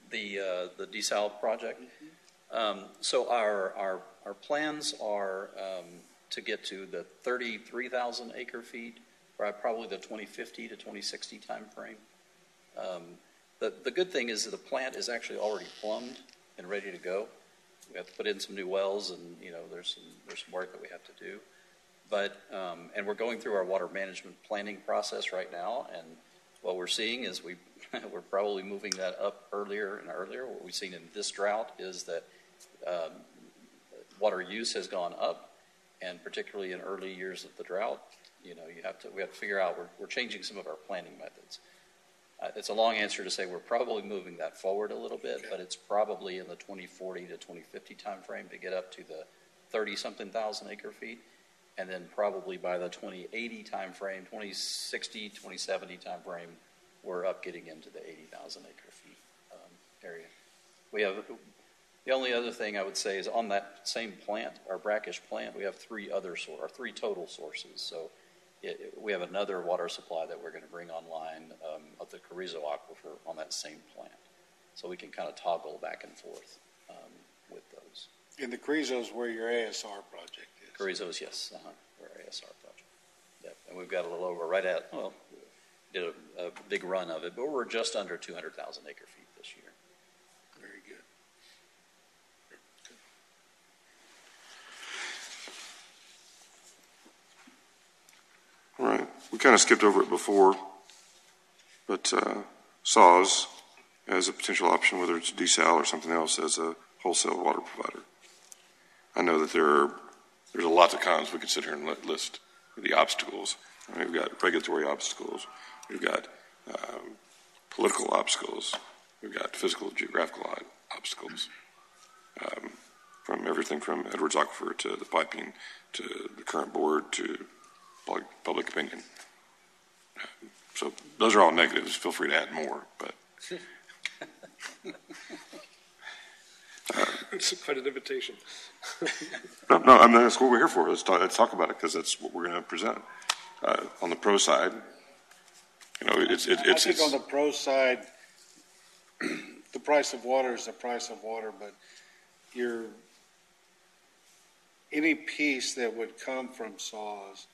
The desal project. So our plans are to get to the 33,000 acre feet, by probably the 2050 to 2060 time frame. The good thing is that the plant is actually already plumbed and ready to go. We have to put in some new wells, and there's some work that we have to do. But and we're going through our water management planning process right now, and what we're seeing is we're probably moving that up earlier and earlier. What we've seen in this drought is that water use has gone up, and particularly in early years of the drought, we have to figure out we're changing some of our planning methods. It's a long answer to say we're probably moving that forward a little bit, but it's probably in the 2040 to 2050 time frame to get up to the 30-something thousand acre feet. And then probably by the 2080 time frame, 2060, 2070 time frame, we're up getting into the 80,000 acre feet area. We have the only other thing I would say is on that same plant, our brackish plant, we have three total sources. So we have another water supply that we're going to bring online of the Carrizo Aquifer on that same plant. So we can kind of toggle back and forth with those. And the Carrizo is where your ASR project is. Carrizo's, yes, our ASR project. Yep. And we've got a little over did a big run of it, but we're just under 200,000 acre feet this year. Very good. All right. We kind of skipped over it before, but SAWS as a potential option, whether it's desal or something else, as a wholesale water provider. I know that there's a lot of cons we could sit here and list the obstacles. I mean, we've got regulatory obstacles. We've got political obstacles. We've got physical, geographical obstacles. From everything from Edwards Aquifer to the piping to the current board to public opinion. So those are all negatives. Feel free to add more, but. It's quite an invitation. No, I mean, that's what we're here for. Let's talk about it because that's what we're going to present. On the pro side, I think on the pro side, the price of water is the price of water, but any piece that would come from SAWS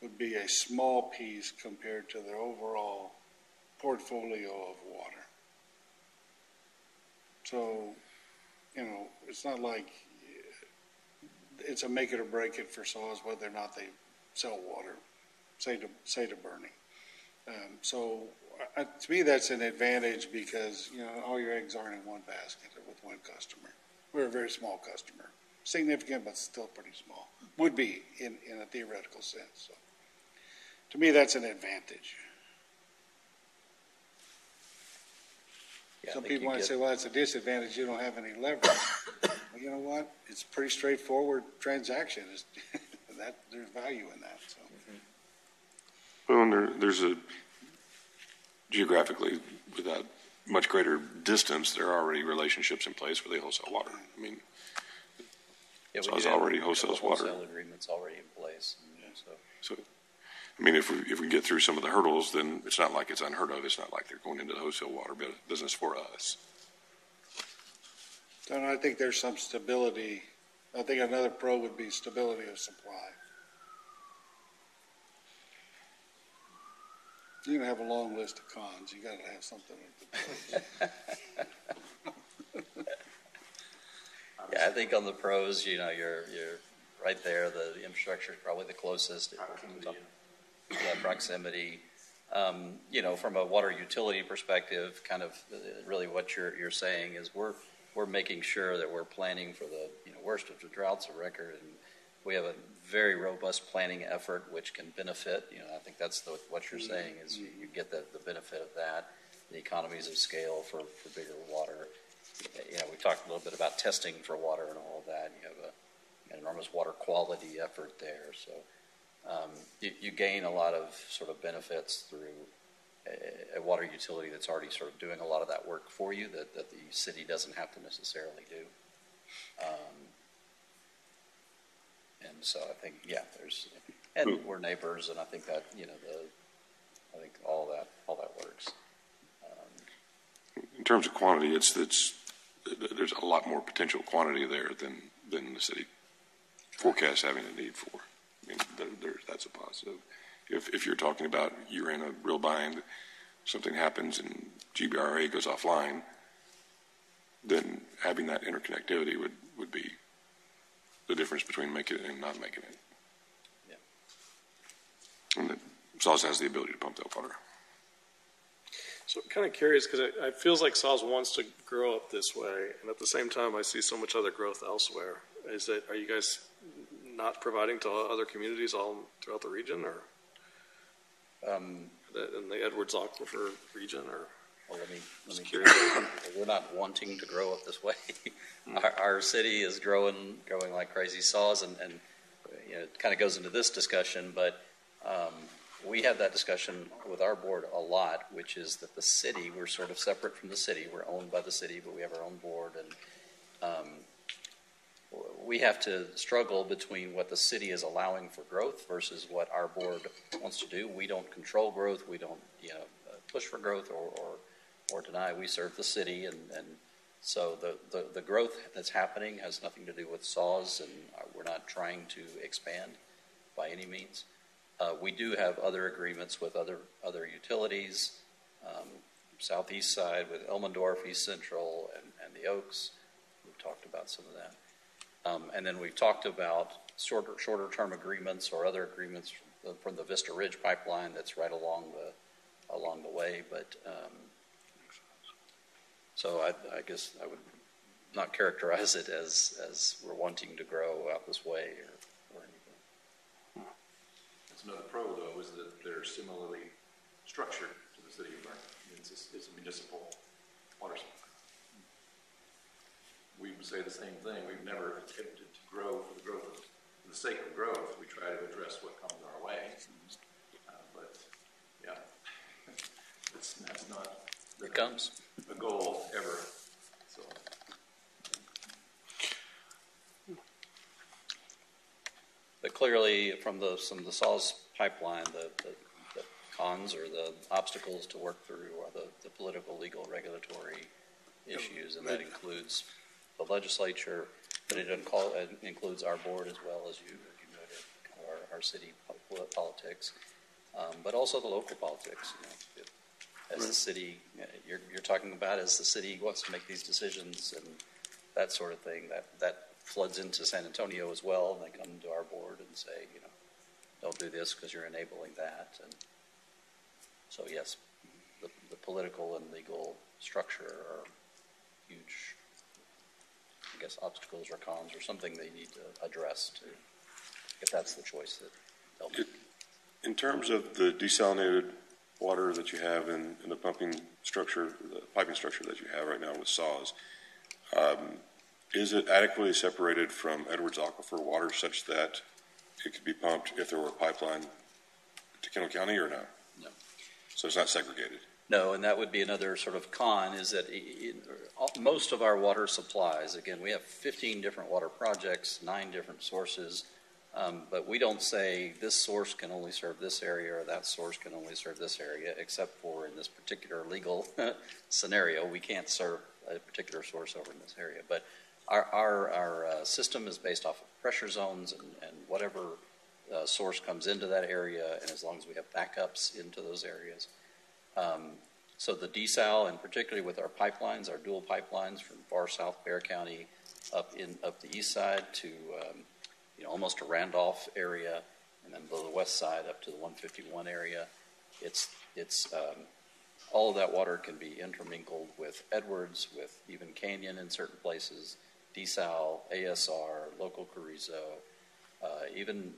would be a small piece compared to the overall portfolio of water. So, it's not like it's a make it or break it for SAWS whether or not they sell water, say to Bernie. So to me, that's an advantage because, all your eggs aren't in one basket or with one customer. We're a very small customer. Significant, but still pretty small. Would be in a theoretical sense. So to me, that's an advantage. Yeah, some people might say, well, it's a disadvantage. You don't have any leverage. Well, you know what? It's a pretty straightforward transaction. There's value in that. So. Well, and there's geographically, without much greater distance, there are already relationships in place for the wholesale water. I mean, SAWS already wholesales water. Wholesale agreements already in place. So, I mean, if we get through some of the hurdles, then it's not like it's unheard of. It's not like they're going into the wholesale water business for us. So I think there's some stability. I think another pro would be stability of supply. You're going to have a long list of cons. You got to have something. Yeah, I think on the pros, you're right there. The infrastructure is probably the closest. Proximity. From a water utility perspective, kind of really what you're saying is we're making sure that we're planning for the worst of the droughts of record, and we have a very robust planning effort which can benefit. I think that's what you're saying is you get the benefit of that, the economies of scale for bigger water. We talked a little bit about testing for water and all of that. You have an enormous water quality effort there, so you gain a lot of sort of benefits through a water utility that's already sort of doing a lot of that work for you that the city doesn't have to necessarily do. And so I think, we're neighbors, and I think that, I think all that works. In terms of quantity, there's a lot more potential quantity there than the city forecasts having a need for. I mean, that's a positive. If you're talking about you're in a real bind, something happens and GBRA goes offline, then having that interconnectivity would be the difference between making it and not making it. Yeah. And SAWS has the ability to pump that water. So I'm kind of curious because it feels like SAWS wants to grow up this way, and at the same time I see so much other growth elsewhere. Are you guys not providing to other communities all throughout the region, or in the Edwards Aquifer region, or? Well, let me we're not wanting to grow up this way. Our city is growing like crazy saws, and it kind of goes into this discussion, but we have that discussion with our board a lot, which is that the city, we're sort of separate from the city. We're owned by the city, but we have our own board, and we have to struggle between what the city is allowing for growth versus what our board wants to do. We don't control growth. We don't push for growth or deny. We serve the city, and so the growth that's happening has nothing to do with SAWS, and we're not trying to expand by any means. We do have other agreements with other utilities, southeast side with Elmendorf, East Central, and the Oaks. We've talked about some of that. And then we've talked about shorter term agreements or other agreements from the Vista Ridge pipeline that's right along the way. But so I guess I would not characterize it as we're wanting to grow out this way or anything. That's another pro, though, is that they're similarly structured to the city of Bernie. It's a municipal water supply. We would say the same thing. We've never attempted to grow for the sake of growth. We try to address what comes our way. But yeah, that's not it comes a goal ever. So. But clearly, from the SAWS pipeline, the cons or the obstacles to work through are the political, legal, regulatory issues, and that includes the legislature, but it includes our board as well, as you noted, kind of our city politics, but also the local politics. As the city, you're talking about, as the city wants to make these decisions and that sort of thing, that floods into San Antonio as well, and they come to our board and say, don't do this because you're enabling that. And so yes, the political and legal structure are huge, I guess, obstacles or cons or something they need to address if that's the choice that they'll make. In terms of the desalinated water that you have in the pumping structure, the piping structure that you have right now with SAWS, is it adequately separated from Edwards Aquifer water such that it could be pumped if there were a pipeline to Kendall County or not? No. So it's not segregated? No, and that would be another sort of con, is that most of our water supplies, again, we have 15 different water projects, 9 different sources, but we don't say this source can only serve this area or that source can only serve this area, except for in this particular legal scenario, we can't serve a particular source over in this area. But our system is based off of pressure zones and whatever source comes into that area, and as long as we have backups into those areas. So the desal, and particularly with our pipelines, our dual pipelines from far south Bexar County up the east side to almost to Randolph area, and then the west side up to the 151 area. It's all of that water can be intermingled with Edwards, with even Canyon in certain places, DeSal, ASR, local Carrizo, even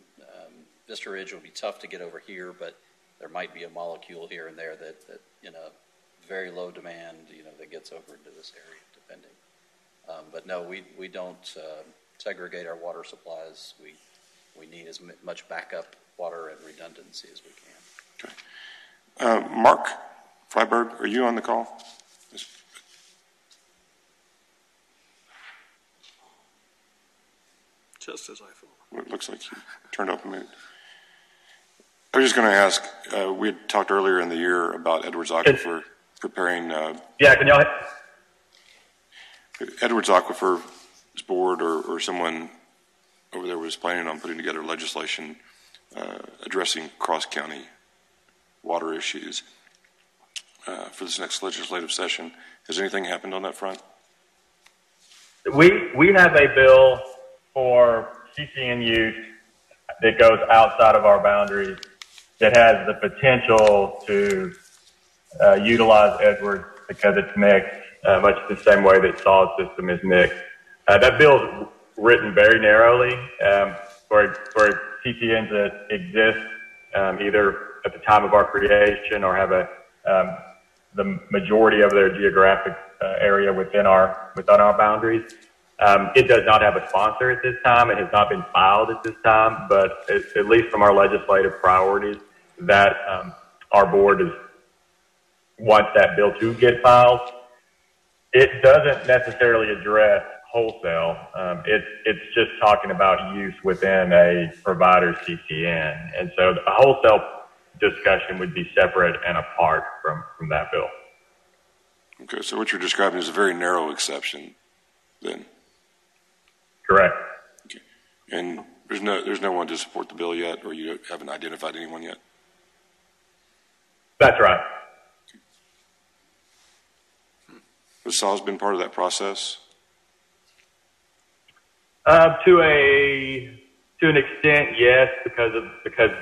Vista Ridge will be tough to get over here, but there might be a molecule here and there that in a very low demand, that gets over into this area, depending. But no, we don't segregate our water supplies. We need as much backup water and redundancy as we can. Okay. Mark Freiberg, are you on the call? Just as I thought. It looks like you turned off mute. I was just going to ask, we had talked earlier in the year about Edwards Aquifer preparing... yeah, can y'all... Edwards Aquifer's board or someone over there was planning on putting together legislation addressing cross-county water issues for this next legislative session. Has anything happened on that front? We have a bill for CCN use that goes outside of our boundaries that has the potential to utilize Edwards because it's mixed, much the same way that solid system is mixed. That bill is written very narrowly for CCNs that exist either at the time of our creation or have the majority of their geographic area within our boundaries. It does not have a sponsor at this time. It has not been filed at this time, but at least from our legislative priorities, that our board wants that bill to get filed. It doesn't necessarily address wholesale. It's just talking about use within a provider CCN. And so the wholesale discussion would be separate and apart from that bill. Okay, so what you're describing is a very narrow exception then. Correct. Okay. And there's no one to support the bill yet, or you haven't identified anyone yet? That's right. Has SAWS been part of that process? To an extent, yes, because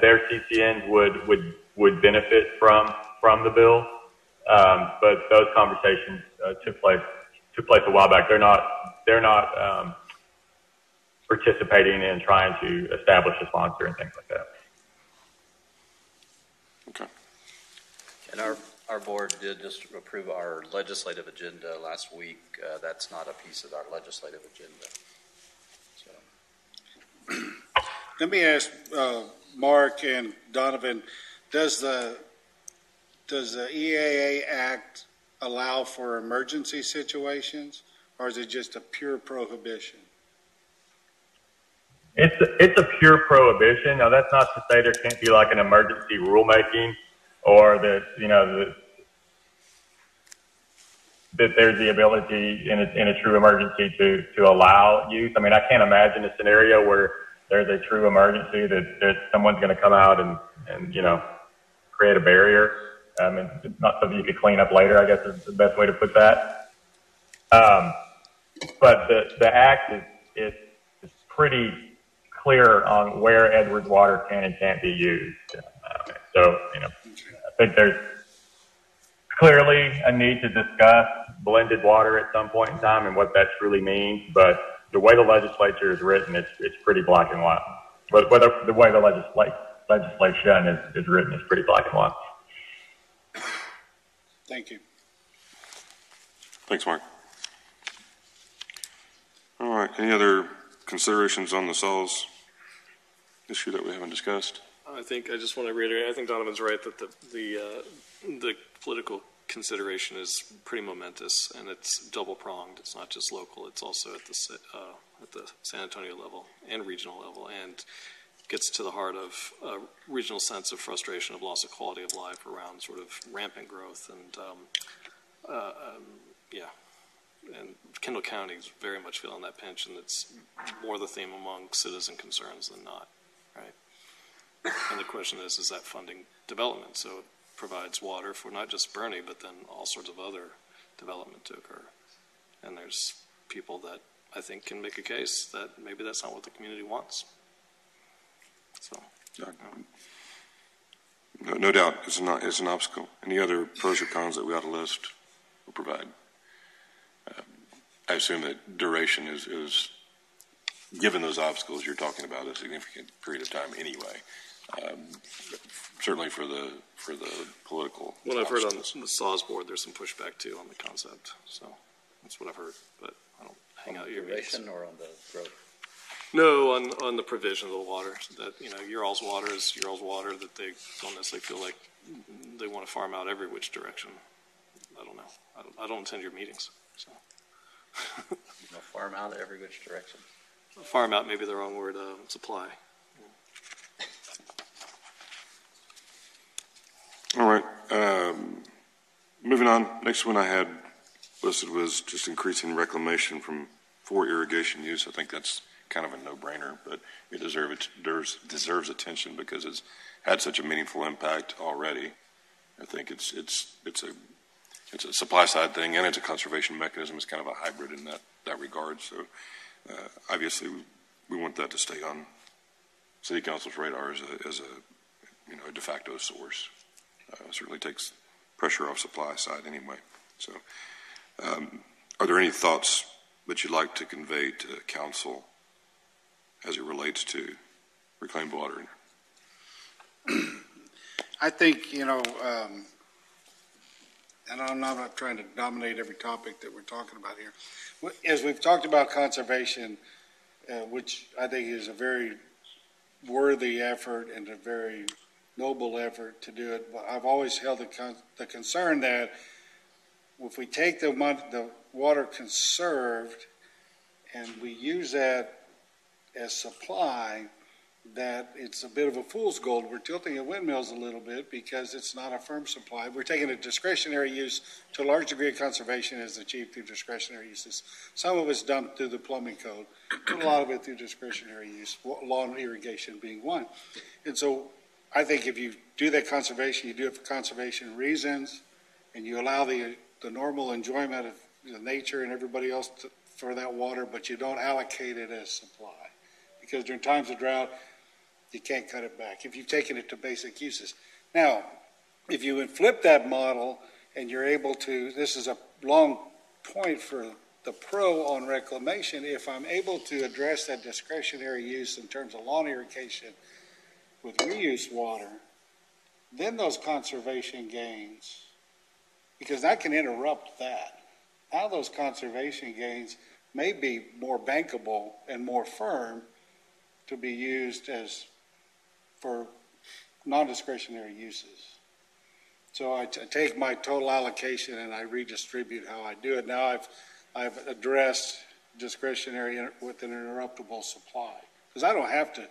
their CCNs would benefit from the bill. But those conversations took place a while back. They're not participating in trying to establish a sponsor and things like that. Okay. And our board did just approve our legislative agenda last week. That's not a piece of our legislative agenda. So. Let me ask Mark and Donovan, does the EAA Act allow for emergency situations, or is it just a pure prohibition? It's a pure prohibition. Now, that's not to say there can't be like an emergency rulemaking, or that that there's the ability in a true emergency to allow use. I mean, I can't imagine a scenario where there's a true emergency that someone's going to come out and create a barrier. And it's not something you could clean up later, I guess is the best way to put that. But the act is pretty clear on where Edwards water can and can't be used. So, I think there's clearly a need to discuss blended water at some point in time and what that truly means. But the way the legislature is written, it's pretty black and white. But the way the legislation is written is pretty black and white. Thank you. Thanks, Mark. All right. Any other considerations on the SAWS issue that we haven't discussed? I just want to reiterate, I think Donovan's right that the political consideration is pretty momentous, and it's double-pronged. It's not just local, it's also at the San Antonio level and regional level, and gets to the heart of a regional sense of frustration of loss of quality of life around sort of rampant growth. And Kendall County is very much feeling that pinch, and it's more the theme among citizen concerns than not, right? And the question is that funding development? So it provides water for not just Bernie, but then all sorts of other development to occur. And there's people that I think can make a case that maybe that's not what the community wants. So, No doubt, it's an obstacle. Any other pros or cons that we ought to list will provide. I assume that duration is, given those obstacles, you're talking about a significant period of time anyway. Certainly for the political. What I've heard on the SAWS board, there's some pushback too on the concept. So that's what I've heard, but I don't hang out your meetings. Or on the growth? No, on the provision of the water, that, you know, your all's water is your all's water, that they don't necessarily feel like they want to farm out every which direction. I don't know. I don't attend your meetings, so. Farm out every which direction. Farm out, maybe the wrong word, supply. All right. Moving on. Next one I had listed was just increasing reclamation for irrigation use. I think that's kind of a no-brainer, but it deserves attention because it's had such a meaningful impact already. I think it's a supply side thing and it's a conservation mechanism. It's kind of a hybrid in that regard. So obviously we want that to stay on City Council's radar as a de facto source. Certainly takes pressure off supply side anyway. So are there any thoughts that you'd like to convey to council as it relates to reclaimed water? I think, and I'm not trying to dominate every topic that we're talking about here. As we've talked about conservation, which I think is a very worthy effort and a very noble effort to do it, but I've always held the concern that if we take the water conserved and we use that as supply, that it's a bit of a fool's gold. We're tilting at windmills a little bit because it's not a firm supply. We're taking a discretionary use to a large degree of conservation is achieved through discretionary uses. Some of it's dumped through the plumbing code, but a lot of it through discretionary use, lawn irrigation being one. And so I think if you do that conservation, you do it for conservation reasons, and you allow the normal enjoyment of the nature and everybody else for that water, but you don't allocate it as supply. Because during times of drought, you can't cut it back if you've taken it to basic uses. Now, if you would flip that model and you're able to, this is a long point for the pro on reclamation, if I'm able to address that discretionary use in terms of lawn irrigation with reuse water, then those conservation gains, because that can interrupt that. Now those conservation gains may be more bankable and more firm to be used as for non-discretionary uses. So I take my total allocation and I redistribute how I do it. Now I've addressed discretionary with an interruptible supply, because I don't have to,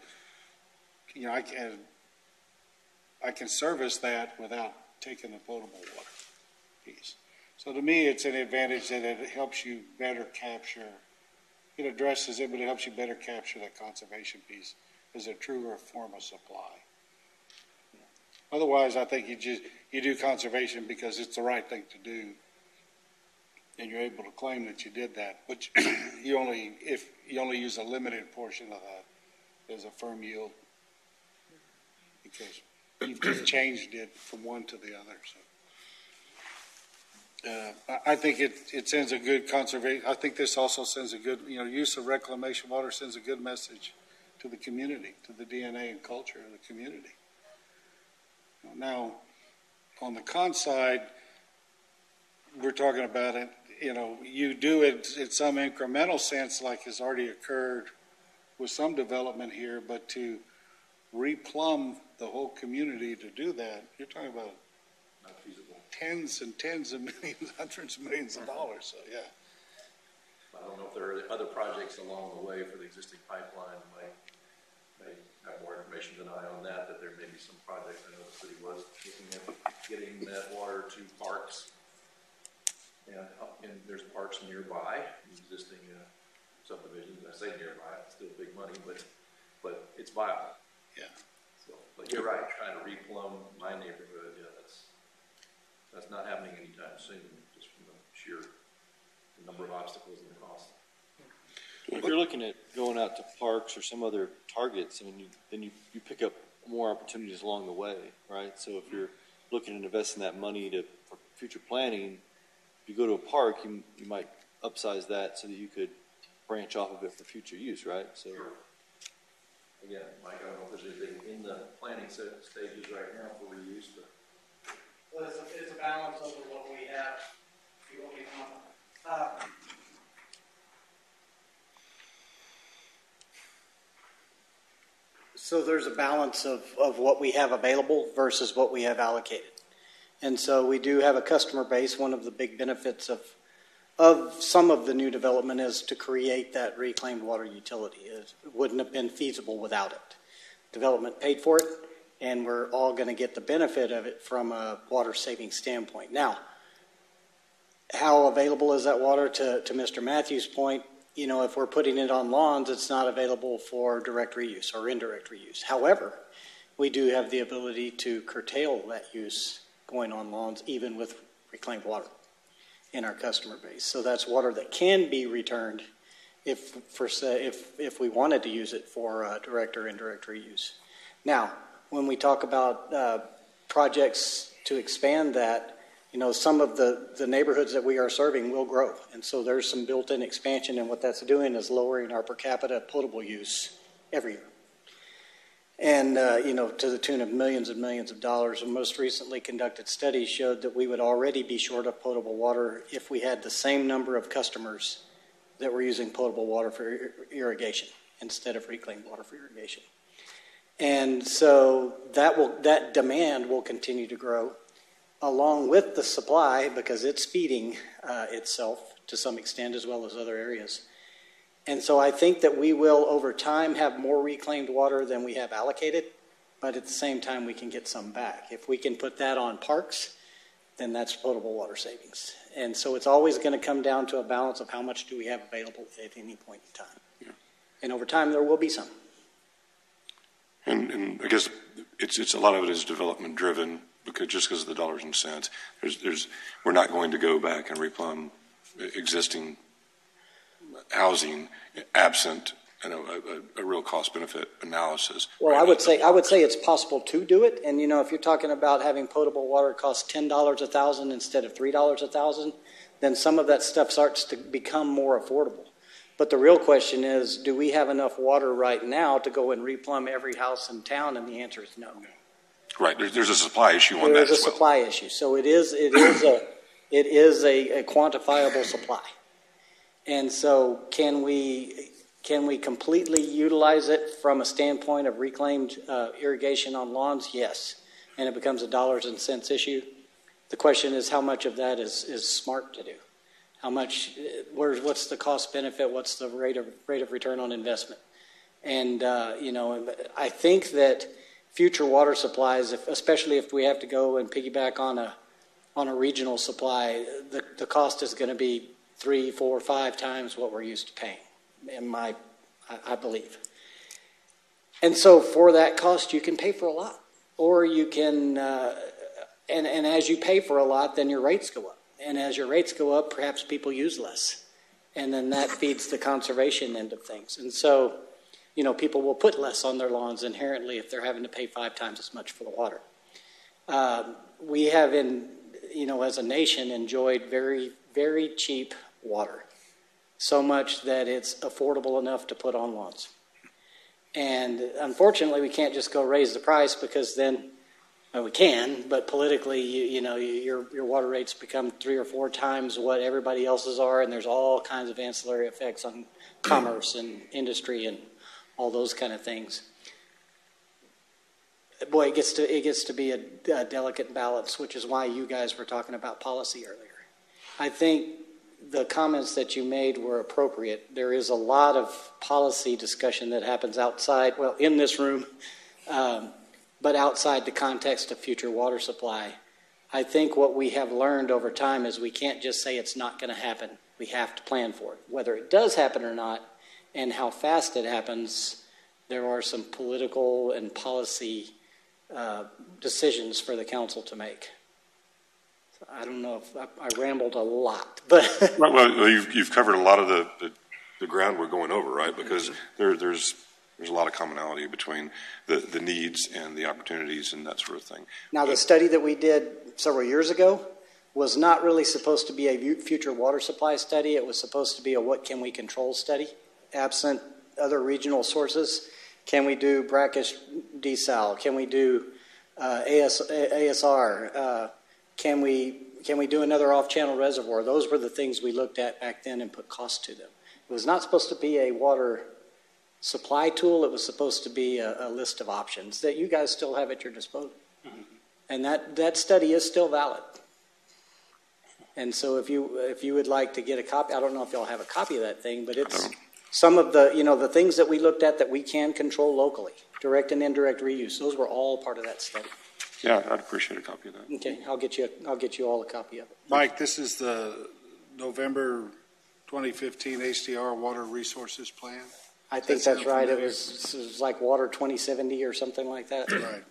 I can service that without taking the potable water piece. So to me, it's an advantage that it helps you better capture. It addresses it, but it helps you better capture that conservation piece as a truer form of supply. Otherwise, I think you do conservation because it's the right thing to do, and you're able to claim that you did that. But you only use a limited portion of that as a firm yield, because you've just changed it from one to the other. So. I think it sends a good conservation. I think this also sends a good, use of reclamation water sends a good message to the community, to the DNA and culture of the community. Now, on the con side, we're talking about it, you do it in some incremental sense like has already occurred with some development here, but to replumb the whole community to do that, you're talking about Not feasible. tens and tens of millions, hundreds of millions of dollars. So, yeah. I don't know if there are other projects along the way for the existing pipeline. May have more information than I on that there may be some projects. I know the city was looking at getting that water to parks. And there's parks nearby, existing subdivisions. I say nearby, it's still big money, but it's viable. Yeah. So, but you're right, trying to replumb my neighborhood, that's not happening anytime soon, just from the sheer number of obstacles and the cost. If you're looking at going out to parks or some other targets, I mean, then you pick up more opportunities along the way, right? So if you're looking to invest in that money for future planning, if you go to a park, you might upsize that so that you could branch off of it for future use, right? So, Again, Mike, I don't know if there's anything in the planning stages right now for reuse, but. Well, it's a balance over what we have. So there's a balance of what we have available versus what we have allocated. And so we do have a customer base. One of the big benefits of some of the new development is to create that reclaimed water utility. It wouldn't have been feasible without it. Development paid for it, and we're all going to get the benefit of it from a water saving standpoint. Now, how available is that water? To Mr. Matthews' point, you know, if we're putting it on lawns, it's not available for direct reuse or indirect reuse. However, we do have the ability to curtail that use going on lawns, even with reclaimed water in our customer base. So that's water that can be returned if we wanted to use it for direct or indirect reuse. Now, when we talk about projects to expand that, you know, some of the neighborhoods that we are serving will grow. And so there's some built-in expansion, and what that's doing is lowering our per capita potable use every year. And, you know, to the tune of millions and millions of dollars. The most recently conducted studies showed that we would already be short of potable water if we had the same number of customers that were using potable water for irrigation instead of reclaimed water for irrigation. And so that demand will continue to grow along with the supply, because it's feeding itself to some extent as well as other areas. And so I think that we will, over time, have more reclaimed water than we have allocated, but at the same time, we can get some back. If we can put that on parks, then that's potable water savings. And so it's always going to come down to a balance of how much do we have available at any point in time. Yeah. And over time, there will be some. And I guess it's a lot of it is development driven, because of the dollars and cents. We're not going to go back and replumb existing housing absent a real cost benefit analysis. Well, right? I would say it's possible to do it. And, you know, if you're talking about having potable water cost $10 a thousand instead of $3 a thousand, then some of that stuff starts to become more affordable. But the real question is, do we have enough water right now to go and replumb every house in town? And the answer is no. Right. There's a supply issue on that as well. There's a supply issue. So it is a quantifiable supply. And so can we completely utilize it from a standpoint of reclaimed irrigation on lawns? Yes. And it becomes a dollars and cents issue. The question is, how much of that is smart to do? How much? What's the cost benefit? What's the rate of return on investment? And you know, I think that future water supplies, especially if we have to go and piggyback on a regional supply, the cost is going to be 3, 4, 5 times what we're used to paying, I believe. And so for that cost, you can pay for a lot, or you can, and as you pay for a lot, then your rates go up, and as your rates go up, perhaps people use less, and then that feeds the conservation end of things, and so, you know, people will put less on their lawns inherently if they're having to pay 5 times as much for the water. We have, as a nation, enjoyed very, very cheap water, so much that it's affordable enough to put on lawns. And unfortunately, we can't just go raise the price, because then, well, we can, but politically, your water rates become 3 or 4 times what everybody else's are, and there's all kinds of ancillary effects on commerce and industry and all those kind of things. Boy, it gets to be a delicate balance, which is why you guys were talking about policy earlier. I think the comments that you made were appropriate. There is a lot of policy discussion that happens outside, well, in this room, but outside the context of future water supply. I think what we have learned over time is we can't just say it's not going to happen. We have to plan for it. Whether it does happen or not, and how fast it happens, there are some political and policy decisions for the council to make. I don't know if I rambled a lot, but well, you've covered a lot of the the ground we're going over, right? Because there's a lot of commonality between the needs and the opportunities and that sort of thing. Now, the study that we did several years ago was not really supposed to be a future water supply study. It was supposed to be a what can we control study, absent other regional sources. Can we do brackish desal? Can we do ASR? Can we do another off-channel reservoir? Those were the things we looked at back then and put cost to them. It was not supposed to be a water supply tool. It was supposed to be a list of options that you guys still have at your disposal. Mm-hmm. And that study is still valid. And so if you would like to get a copy, I don't know if y'all have a copy of that thing, but it's some of the things that we looked at that we can control locally, direct and indirect reuse. Those were all part of that study. Yeah, I'd appreciate a copy of that. Okay, I'll get you all a copy of it. Mike, this is the November 2015 HDR Water Resources Plan. I think that's right. It was like Water 2070 or something like that. Right.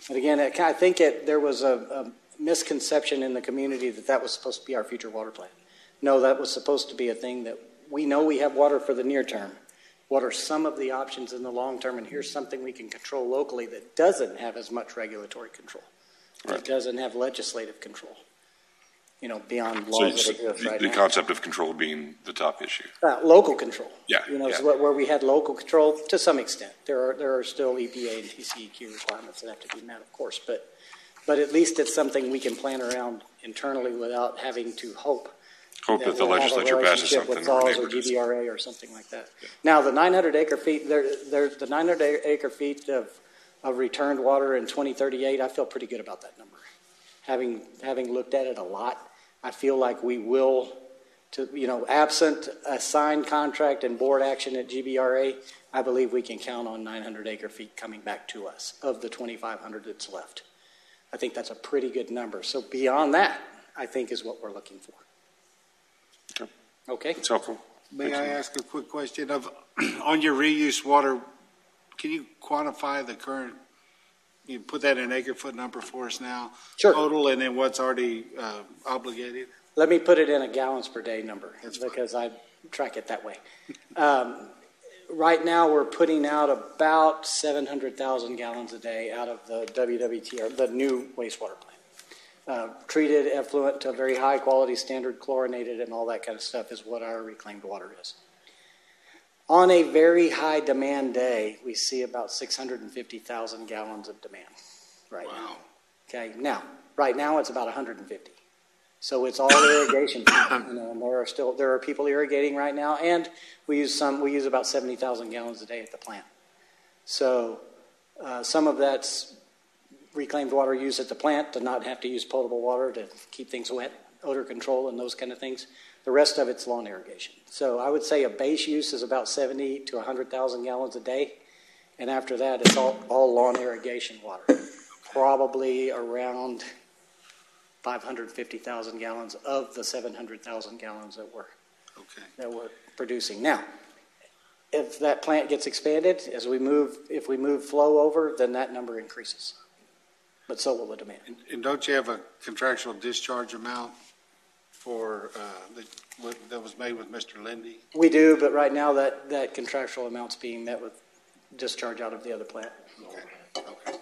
But again, I think there was a misconception in the community that was supposed to be our future water plan. No, that was supposed to be a thing that we know we have water for the near term. What are some of the options in the long term? And here's something we can control locally that doesn't have as much regulatory control. Right. It doesn't have legislative control, beyond laws that exist right now. The concept of control being the top issue. Local control. Yeah. So where we had local control to some extent. There are still EPA and TCEQ requirements that have to be met, of course, but at least it's something we can plan around internally without having to hope that the legislature passes something with SAWS or GBRA or something like that. Yeah. Now, the 900 acre feet, the 900 acre feet of returned water in 2038, I feel pretty good about that number. Having looked at it a lot, I feel like we will, absent a signed contract and board action at GBRA, I believe we can count on 900 acre feet coming back to us of the 2,500 that's left. I think that's a pretty good number. So beyond that, I think is what we're looking for. Okay. It's helpful. May I ask a quick question on your reuse water? Can you quantify the current? You put that in acre foot number for us now. Sure. Total, and then what's already obligated. Let me put it in a gallons per day number because I track it that way. Right now, we're putting out about 700,000 gallons a day out of the WWTR, the new wastewater plant. Treated effluent to a very high quality standard, chlorinated and all that kind of stuff is what our reclaimed water is. On a very high demand day, we see about 650,000 gallons of demand right now. Okay, now, right now it's about 150. So it's all irrigation. And there are people irrigating right now, and we use about 70,000 gallons a day at the plant. So some of that's reclaimed water used at the plant to not have to use potable water to keep things wet, odor control and those kind of things. The rest of it's lawn irrigation. So I would say a base use is about 70 to 100,000 gallons a day. And after that, it's all lawn irrigation water. Probably around 550,000 gallons of the 700,000 gallons that we're producing. Now, if that plant gets expanded, if we move flow over, then that number increases. But so will the demand. And don't you have a contractual discharge amount for that was made with Mr. Lindy? We do, but right now that contractual amount's being met with discharge out of the other plant. Okay.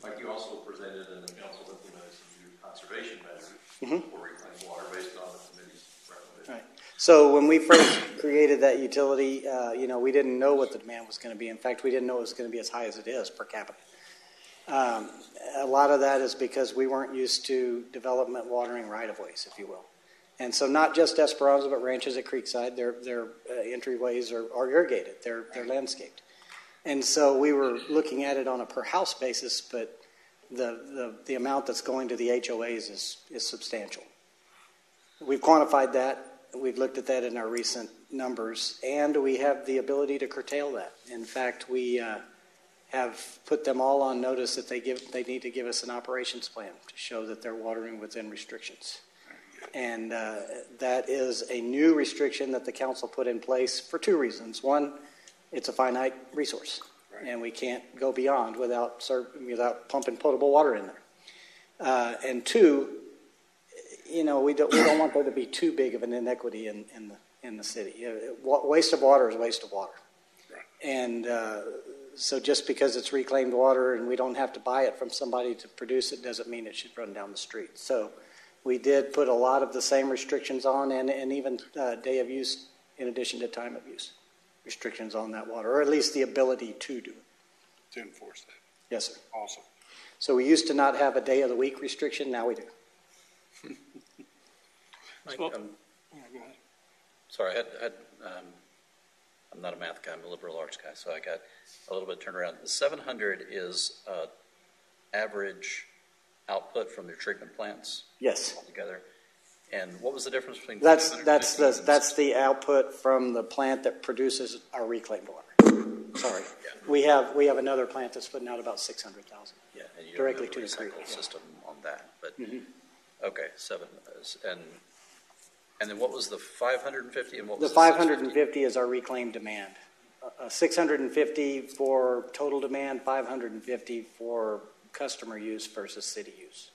Like you also presented and the council implemented some new conservation measures for reclaimed water based on the committee's recommendation. Right. So when we first created that utility, we didn't know what the demand was going to be. In fact, we didn't know it was going to be as high as it is per capita. A lot of that is because we weren't used to development watering right-of-ways, if you will. And so not just Esperanza, but ranches at Creekside, their entryways are irrigated. They're landscaped. And so we were looking at it on a per-house basis, but the amount that's going to the HOAs is substantial. We've quantified that. We've looked at that in our recent numbers, and we have the ability to curtail that. In fact, we have put them all on notice that they need to give us an operations plan to show that they're watering within restrictions. And that is a new restriction that the council put in place for two reasons. One, it's a finite resource, and we can't go beyond without pumping potable water in there. And two, we don't want there to be too big of an inequity in in the city. Waste of water is waste of water. And so just because it's reclaimed water and we don't have to buy it from somebody to produce it doesn't mean it should run down the street. So we did put a lot of the same restrictions on and even day of use in addition to time of use restrictions on that water, or at least the ability to do it. To enforce that. Yes, sir. Awesome. So we used to not have a day of the week restriction. Now we do. Mike, sorry, I'm not a math guy. I'm a liberal arts guy, so I got a little bit turned around. The 700 is average output from their treatment plants. Yes. Altogether. And what was the difference between that's the output from the plant that produces our reclaimed water. Sorry, yeah. we have another plant that's putting out about 600,000. Yeah, and you directly don't to the recycle creek system on that, but okay, 7 and then what was the 550 and what was the 550 is our reclaimed demand. 650 for total demand, 550 for customer use versus city use.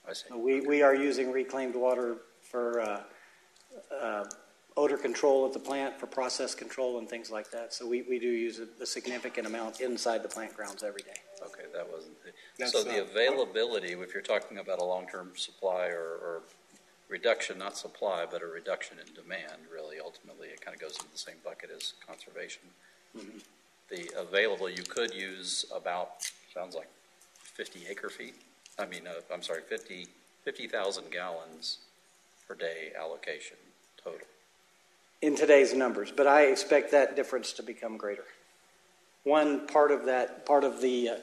I see. So we are using reclaimed water for odor control at the plant, for process control and things like that. So we do use a significant amount inside the plant grounds every day. Okay, that wasn't so the availability, if you're talking about a long-term supply or reduction, not supply, but a reduction in demand, really, ultimately, it kind of goes into the same bucket as conservation. Mm-hmm. The available, you could use about, sounds like 50 acre feet. I mean, I'm sorry, 50,000 gallons per day allocation total. In today's numbers, but I expect that difference to become greater. One part of the,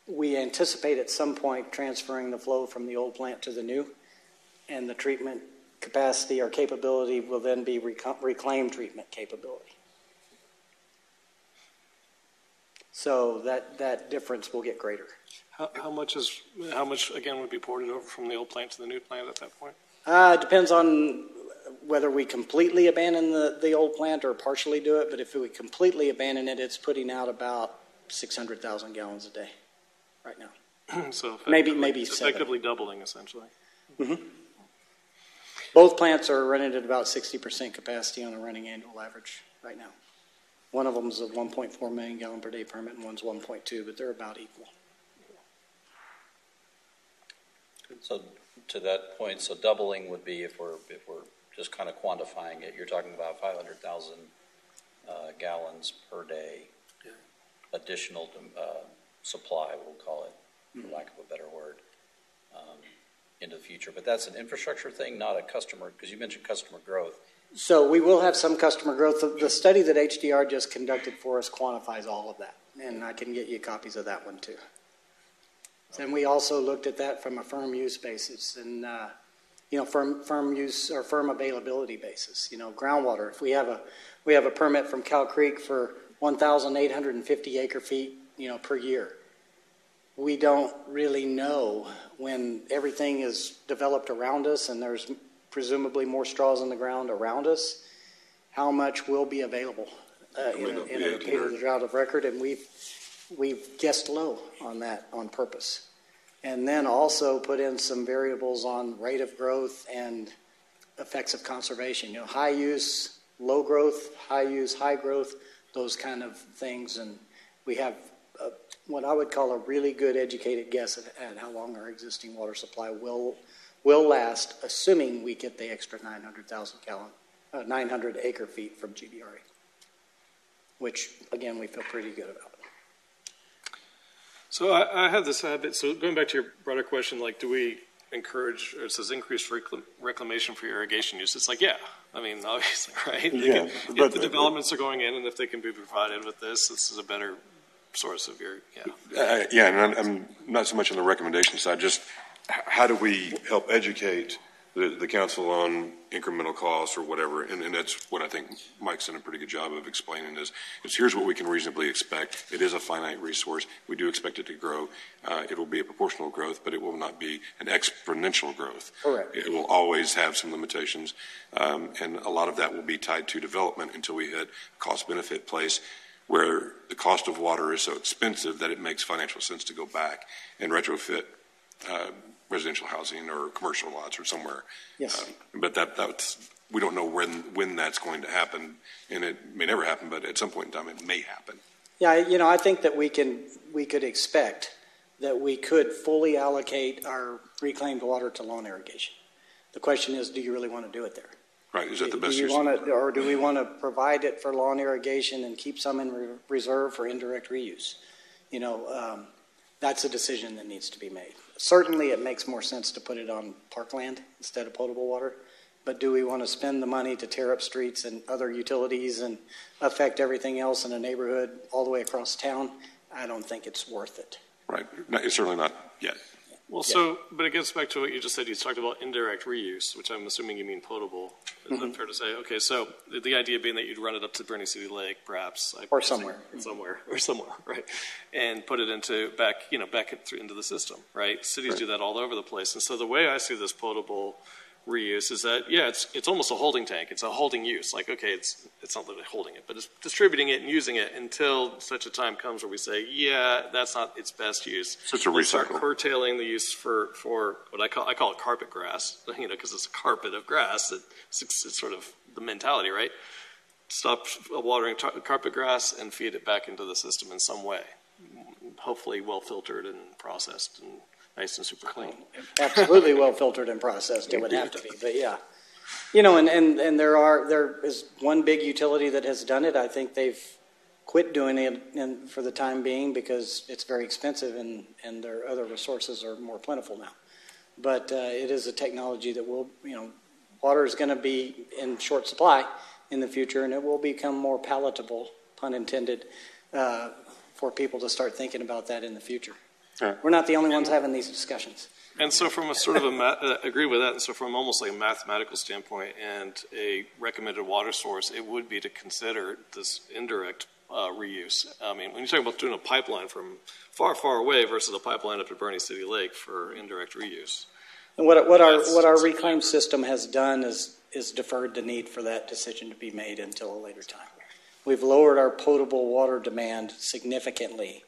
we anticipate at some point transferring the flow from the old plant to the new, and the treatment capacity or capability will then be reclaimed treatment capability. So that difference will get greater. How much again would be ported over from the old plant to the new plant at that point? It depends on whether we completely abandon the old plant or partially do it. But if we completely abandon it, it's putting out about 600,000 gallons a day right now. So maybe effectively doubling essentially. Mm-hmm. Both plants are running at about 60% capacity on a running annual average right now. One of them is a 1.4 million gallon per day permit, and one's 1.2, but they're about equal. So to that point, so doubling would be if we're just kind of quantifying it. You're talking about 500,000 gallons per day, additional supply, we'll call it, for lack of a better word, into the future. But that's an infrastructure thing, not a customer, because you mentioned customer growth. So we will have some customer growth. The study that HDR just conducted for us quantifies all of that, and I can get you copies of that one too. And we also looked at that from a firm use basis and, firm use or firm availability basis. Groundwater. If we have a permit from Cow Creek for 1,850 acre feet, per year, we don't really know when everything is developed around us and there's presumably more straws in the ground around us, how much will be available in a drought of record, and we've guessed low on that on purpose. And then also put in some variables on rate of growth and effects of conservation. High use, low growth, high use, high growth, those kind of things. And we have what I would call a really good educated guess at how long our existing water supply will last, assuming we get the extra 900 acre feet from GBRA, which, again, we feel pretty good about. So I have this habit. So going back to your broader question, like, do we encourage, or it says increased reclamation for irrigation use? It's like, yeah. I mean, obviously, right? If the developments are going in, and if they can be provided with this is a better source of your, and I'm not so much on the recommendation side, just how do we help educate the council on incremental costs or whatever, and that's what I think Mike's done a pretty good job of explaining is here's what we can reasonably expect. It is a finite resource. We do expect it to grow. It will be a proportional growth, but it will not be an exponential growth. Correct. It will always have some limitations, and a lot of that will be tied to development until we hit a cost-benefit place where the cost of water is so expensive that it makes financial sense to go back and retrofit residential housing or commercial lots or somewhere. Yes. But that's we don't know when that's going to happen, and it may never happen, but at some point in time it may happen. Yeah, I think that we could expect that we could fully allocate our reclaimed water to lawn irrigation. The question is, do you really want to do it there? Right, is that the best do you use? or do we want to provide it for lawn irrigation and keep some in reserve for indirect reuse? That's a decision that needs to be made. Certainly it makes more sense to put it on parkland instead of potable water, but do we want to spend the money to tear up streets and other utilities and affect everything else in a neighborhood all the way across town? I don't think it's worth it. Right, it's certainly not yet. Well, so, but it gets back to what you just said. You talked about indirect reuse, which I'm assuming you mean potable. Is that fair to say? Okay, so the idea being that you'd run it up to Bernie City Lake, perhaps, or somewhere, right, and put it into back into the system, right? Cities do that all over the place, and so the way I see this potable reuse is that it's almost a holding tank. It's a holding use. Like, okay, it's not literally holding it, but it's distributing it and using it until such a time comes where we say, that's not its best use. So it's a recycle. Start curtailing the use for what I call it carpet grass, because it's a carpet of grass. It's sort of the mentality, right? Stop watering carpet grass and feed it back into the system in some way, hopefully well filtered and processed and nice and super clean. Absolutely well filtered and processed. It would have to be, but yeah. And there is one big utility that has done it. I think they've quit doing it for the time being because it's very expensive and their other resources are more plentiful now. But it is a technology that will, water is going to be in short supply in the future, and it will become more palatable, pun intended, for people to start thinking about that in the future. We're not the only ones having these discussions. And so from a sort of agree with that, and so from almost like a mathematical standpoint and a recommended water source, it would be to consider this indirect reuse. I mean, when you're talking about doing a pipeline from far, far away versus a pipeline up to Bernie City Lake for indirect reuse. And what our reclaim system has done is deferred the need for that decision to be made until a later time. We've lowered our potable water demand significantly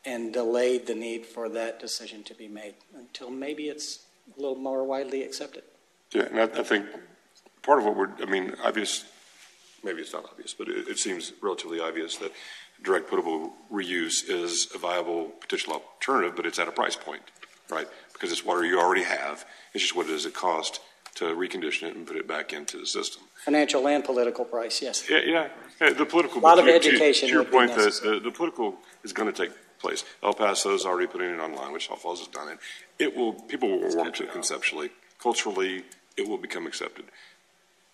and delayed the need for that decision to be made until maybe it's a little more widely accepted. Yeah, and I think part of what obvious, maybe it's not obvious, but it seems relatively obvious that direct potable reuse is a viable potential alternative, but it's at a price point, right? Because it's water you already have. It's just what does it cost to recondition it and put it back into the system. Financial and political price, yes. Yeah. The political. A lot of education. To your point, the political is going to take place. El Paso's already putting it online, which All Falls has done it. People will warm to it conceptually. Culturally, it will become accepted.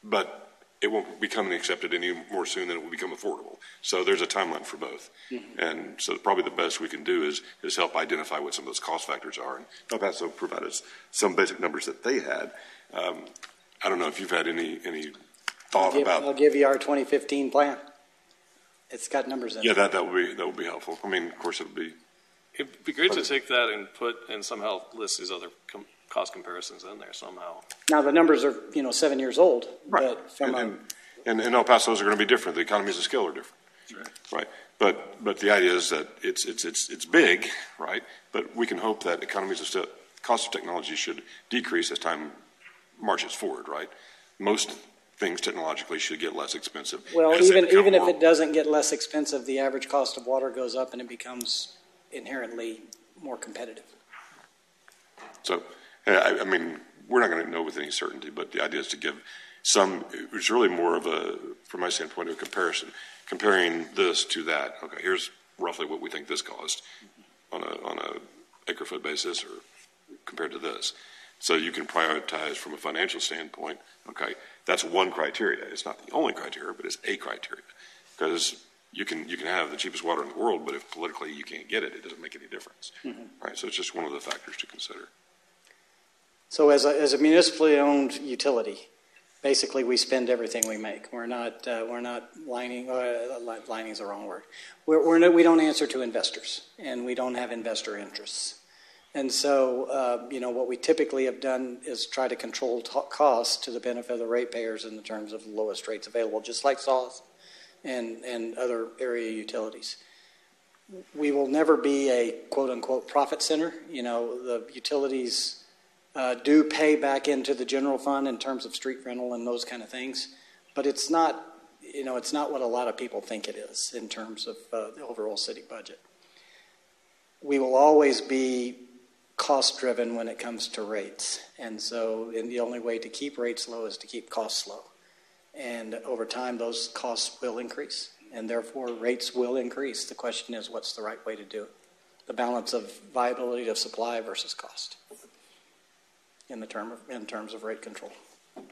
But it won't become accepted any more soon than it will become affordable. So there's a timeline for both. Mm-hmm. And so probably the best we can do is help identify what some of those cost factors are. And El Paso provided some basic numbers that they had. I don't know if you've had any thought about. I'll give you our 2015 plan. It's got numbers in it. Yeah, that would be helpful. I mean, of course, it'd be great to take that and put and somehow list these other cost comparisons in there somehow. Now the numbers are 7 years old, right? But from and El Paso's are going to be different. The economies of scale are different, right? But the idea is that it's big, right? But we can hope that economies of scale, cost of technology should decrease as time marches forward, right? Most things technologically should get less expensive. Well, even if it doesn't get less expensive, the average cost of water goes up and it becomes inherently more competitive. So, I mean, we're not going to know with any certainty, but the idea is to give it's really more of a, from my standpoint, a comparison, comparing this to that. Okay, here's roughly what we think this cost on a acre foot basis or compared to this. So you can prioritize from a financial standpoint. Okay, that's one criteria. It's not the only criteria, but it's a criteria. Because you can have the cheapest water in the world, but if politically you can't get it, it doesn't make any difference. Mm-hmm. Right? So it's just one of the factors to consider. So as a municipally owned utility, basically we spend everything we make. We're not lining. Lining is the wrong word. We don't answer to investors, and we don't have investor interests. And so, what we typically have done is try to control costs to the benefit of the ratepayers in the terms of the lowest rates available, just like SAWS and other area utilities. We will never be a quote-unquote profit center. The utilities do pay back into the general fund in terms of street rental and those kind of things. But it's not, it's not what a lot of people think it is in terms of the overall city budget. We will always be cost-driven when it comes to rates. And so the only way to keep rates low is to keep costs low. And over time, those costs will increase, and therefore rates will increase. The question is, what's the right way to do it? The balance of viability of supply versus cost in terms of rate control. And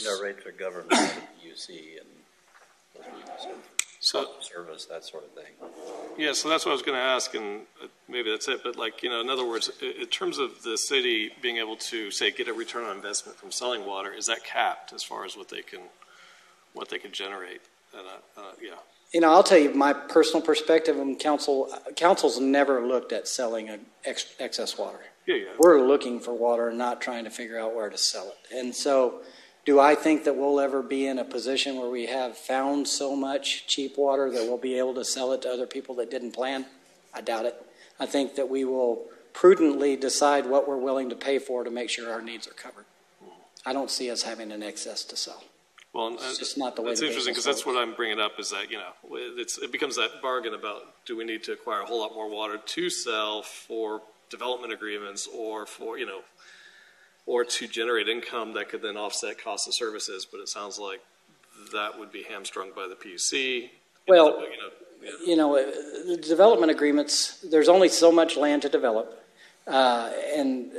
our rates are governed by the UC and so service, that sort of thing. Yeah, so that's what I was going to ask, and maybe that's it. But in other words, in terms of the city being able to say get a return on investment from selling water, is that capped as far as what they can generate? Yeah. I'll tell you my personal perspective. And council's never looked at selling excess water. Yeah. We're looking for water, not trying to figure out where to sell it. And so, do I think that we'll ever be in a position where we have found so much cheap water that we'll be able to sell it to other people that didn't plan? I doubt it. I think that we will prudently decide what we're willing to pay for to make sure our needs are covered. I don't see us having an excess to sell. Well, it's just not the way. It's interesting because that's what I'm bringing up is that, it becomes that bargain about do we need to acquire a whole lot more water to sell for development agreements or for, or to generate income that could then offset cost of services. But it sounds like that would be hamstrung by the PUC. Well, the development agreements, there's only so much land to develop. And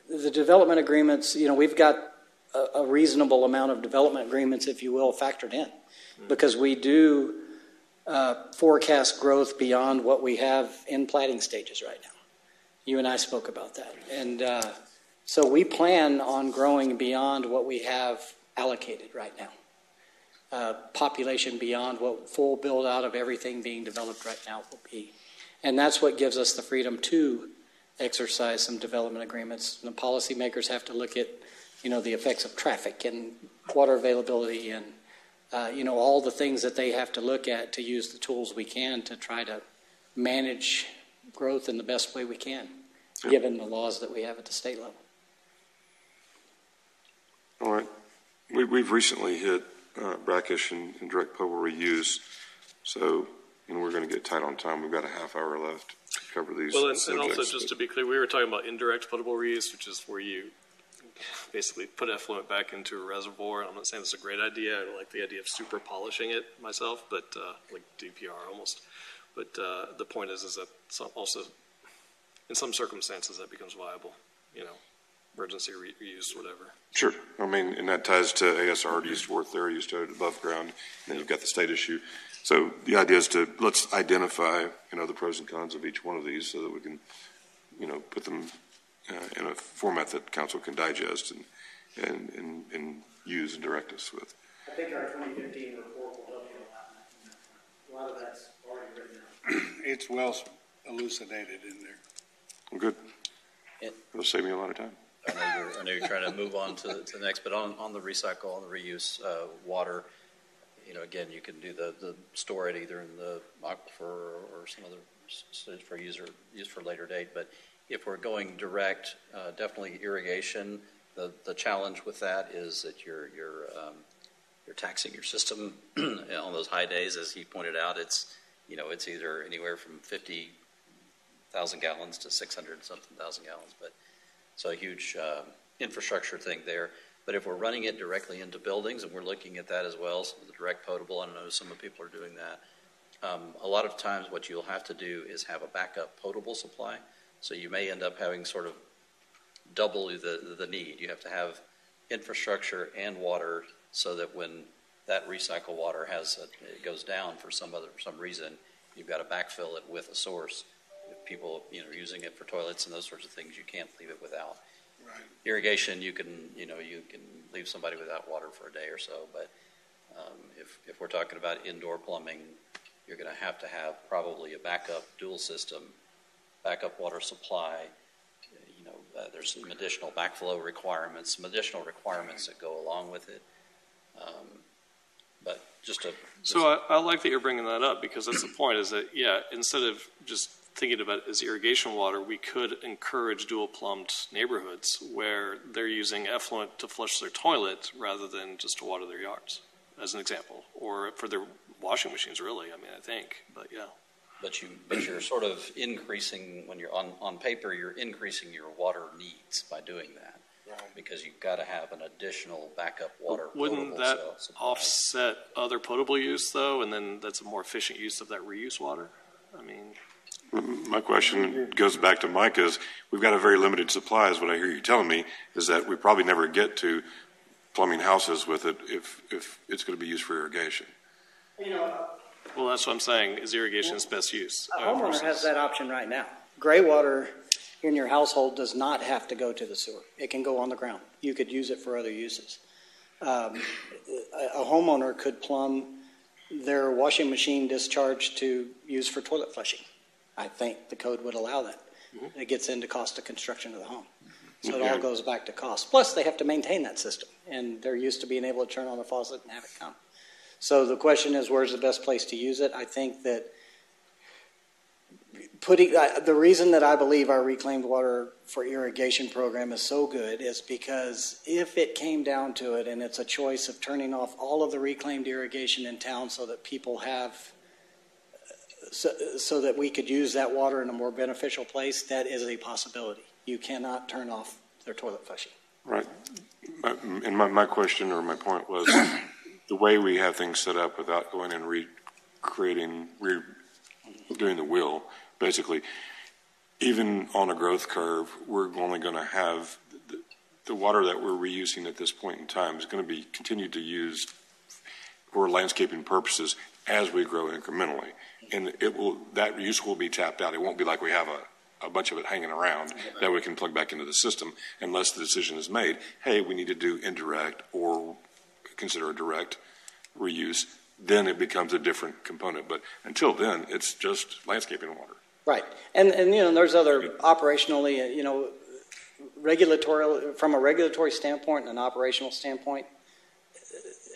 the development agreements, we've got a reasonable amount of development agreements, if you will, factored in. Because we do forecast growth beyond what we have in planting stages right now. You and I spoke about that. And so we plan on growing beyond what we have allocated right now. Population beyond what full build out of everything being developed right now will be. And that's what gives us the freedom to exercise some development agreements. And the policymakers have to look at, the effects of traffic and water availability and, all the things that they have to look at to use the tools we can to try to manage growth in the best way we can, given the laws that we have at the state level. All right. We've recently hit brackish and direct potable reuse, so we're going to get tight on time. We've got a half hour left to cover these. Well, and also just to be clear, we were talking about indirect potable reuse, which is where you basically put effluent back into a reservoir. And I'm not saying it's a great idea. I don't like the idea of super polishing it myself, but like DPR almost. But the point is that also in some circumstances that becomes viable. Emergency reuse, whatever. Sure. And that ties to ASR used to work there, used to above ground, and then you've got the state issue. So the idea is let's identify, the pros and cons of each one of these so that we can, put them in a format that council can digest and use and direct us with. I think our 2015 report will help you a lot. A lot of that's already written out. It's well elucidated in there. Well, good. It'll save me a lot of time. I know you're trying to move on to the next, but on the recycle, on the reuse water, again, you can do the store it either in the aquifer or some other storage for use for later date. But if we're going direct, definitely irrigation. The challenge with that is that you're taxing your system on those high days, as he pointed out. It's either anywhere from 50,000 gallons to 600-something thousand gallons, but. So a huge infrastructure thing there. But if we're running it directly into buildings, and we're looking at that as well, so the direct potable, I know some people are doing that. A lot of times what you'll have to do is have a backup potable supply. So you may end up having sort of double the need. You have to have infrastructure and water so that when that recycled water it goes down for some reason, you've got to backfill it with a source. If people, using it for toilets and those sorts of things, you can't leave it without. Right. Irrigation, you can leave somebody without water for a day or so. But if we're talking about indoor plumbing, you're going to have probably a backup dual system, backup water supply. There's some additional backflow requirements, that go along with it. But So I like that you're bringing that up because that's the point. Is that instead of just thinking about it as irrigation water, we could encourage dual plumbed neighborhoods where they're using effluent to flush their toilet rather than just to water their yards, as an example, or for their washing machines, really. I mean, I think, but yeah. But you're sort of increasing, when you're on paper, you're increasing your water needs by doing that. Right. Because you've got to have an additional backup water. Wouldn't that offset other potable use, though, and then that's a more efficient use of that reuse water? I mean, my question goes back to Mike, is we've got a very limited supply, is what I hear you telling me, is that we probably never get to plumbing houses with it if it's going to be used for irrigation. Well, that's what I'm saying, is irrigation its best use. A homeowner has that option right now. Gray water in your household does not have to go to the sewer. It can go on the ground. You could use it for other uses. A homeowner could plumb their washing machine discharge to use for toilet flushing. I think the code would allow that. Mm-hmm. It gets into cost of construction of the home. So it all goes back to cost. Plus, they have to maintain that system, and they're used to being able to turn on the faucet and have it come. So the question is, where's the best place to use it? I think that the reason that I believe our reclaimed water for irrigation program is so good is because if it came down to it and it's a choice of turning off all of the reclaimed irrigation in town so that people have, so that we could use that water in a more beneficial place, that is a possibility. You cannot turn off their toilet flushing. Right. And my question or my point was the way we have things set up without going and doing the wheel. Basically, even on a growth curve, we're only going to have the water that we're reusing at this point in time is going to be continued to use for landscaping purposes as we grow incrementally, and that use will be tapped out. It won't be like we have a bunch of it hanging around that we can plug back into the system unless the decision is made. Hey, we need to do indirect or consider a direct reuse. Then it becomes a different component. But until then, it's just landscaping water. Right. And there's other operationally, from a regulatory standpoint and an operational standpoint,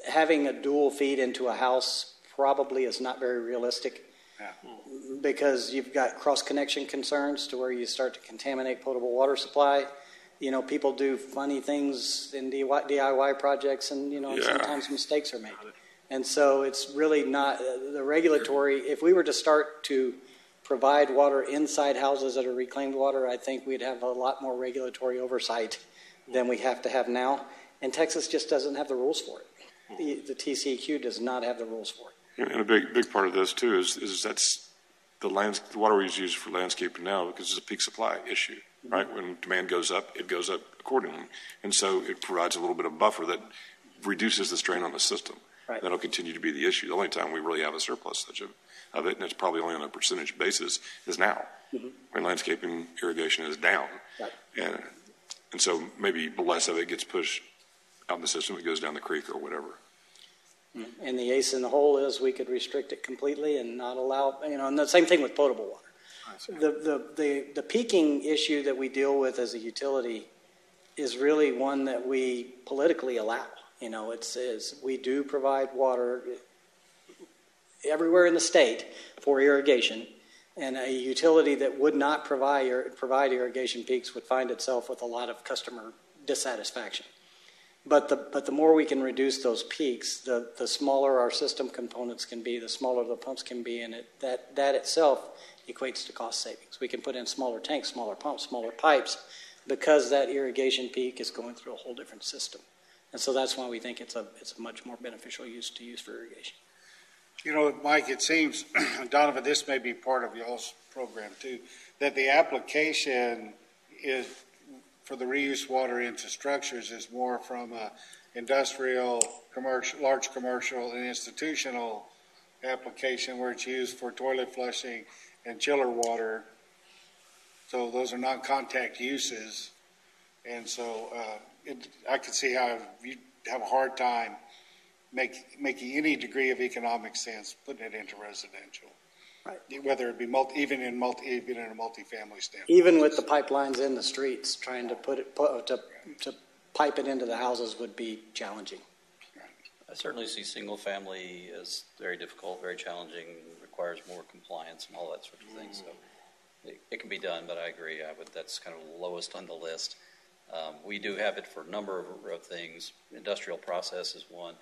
having a dual feed into a house probably is not very realistic because you've got cross-connection concerns to where you start to contaminate potable water supply. People do funny things in DIY projects and, sometimes mistakes are made. And so it's really not the regulatory. If we were to start to provide water inside houses that are reclaimed water, I think we'd have a lot more regulatory oversight than we have to have now. And Texas just doesn't have the rules for it. The TCEQ does not have the rules for it. And a big part of this, too, is that's the water we use for landscaping now because it's a peak supply issue, right? When demand goes up, it goes up accordingly. And so it provides a little bit of buffer that reduces the strain on the system. Right. That'll continue to be the issue. The only time we really have a surplus of it, and it's probably only on a percentage basis, is now. Mm-hmm. When landscaping irrigation is down. Right. And so maybe less of it gets pushed out in the system. It goes down the creek or whatever. And the ace in the hole is we could restrict it completely and not allow, and the same thing with potable water. The peaking issue that we deal with as a utility is really one that we politically allow. It says we do provide water everywhere in the state for irrigation, and a utility that would not provide irrigation peaks would find itself with a lot of customer dissatisfaction. But the more we can reduce those peaks, the smaller our system components can be, the smaller the pumps can be, and that itself equates to cost savings. We can put in smaller tanks, smaller pumps, smaller pipes, because that irrigation peak is going through a whole different system. And so that's why we think it's a much more beneficial use for irrigation. Mike, it seems, Donovan, this may be part of y'all's program too, that the application is for the reuse water into structures is more from industrial, commercial, large commercial, and institutional application where it's used for toilet flushing and chiller water. So those are non-contact uses. And so I could see how you have a hard time making any degree of economic sense putting it into residential, right? Whether it be even in a multifamily standpoint. Even with the pipelines in the streets, trying to to pipe it into the houses would be challenging. I certainly see single family as very difficult, very challenging, requires more compliance and all that sort of thing. So it can be done, but I agree. That's kind of the lowest on the list. We do have it for a number of things. Industrial process is one.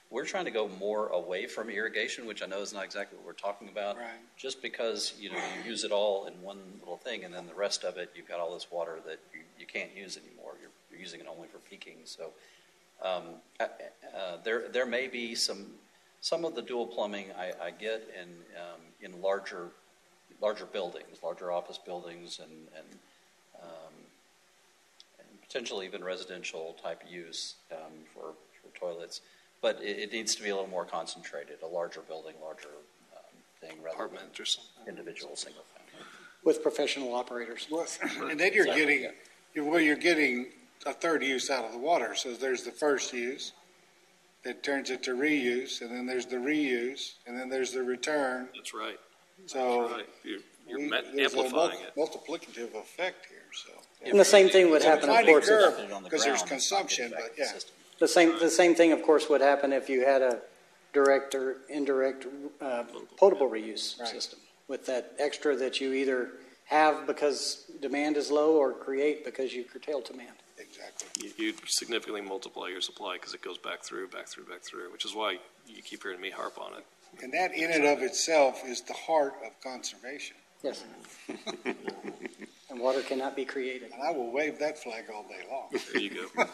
We're trying to go more away from irrigation, which I know is not exactly what we're talking about. Right. Just because you use it all in one little thing, and then the rest of it, you've got all this water that you can't use anymore. You're using it only for peaking. So there may be some of the dual plumbing I get in larger buildings, larger office buildings, and potentially even residential type use for toilets. But it needs to be a little more concentrated, a larger building, larger thing rather Apartment or something. than individual single family. With professional operators. And then you're getting a third use out of the water. So there's the first use that turns it to reuse, and then there's the reuse, and then there's the return. That's right. So That's right. You're there's amplifying a it. multiplicative effect here. So And the same thing would happen, of course, because there's consumption, but yeah. the same thing, of course, would happen if you had a direct or indirect potable reuse system with that extra that you either have because demand is low or create because you curtail demand. Exactly. You significantly multiply your supply because it goes back through, which is why you keep hearing me harp on it. And that in and of itself is the heart of conservation. Yes. And water cannot be created. And I will wave that flag all day long. There you go.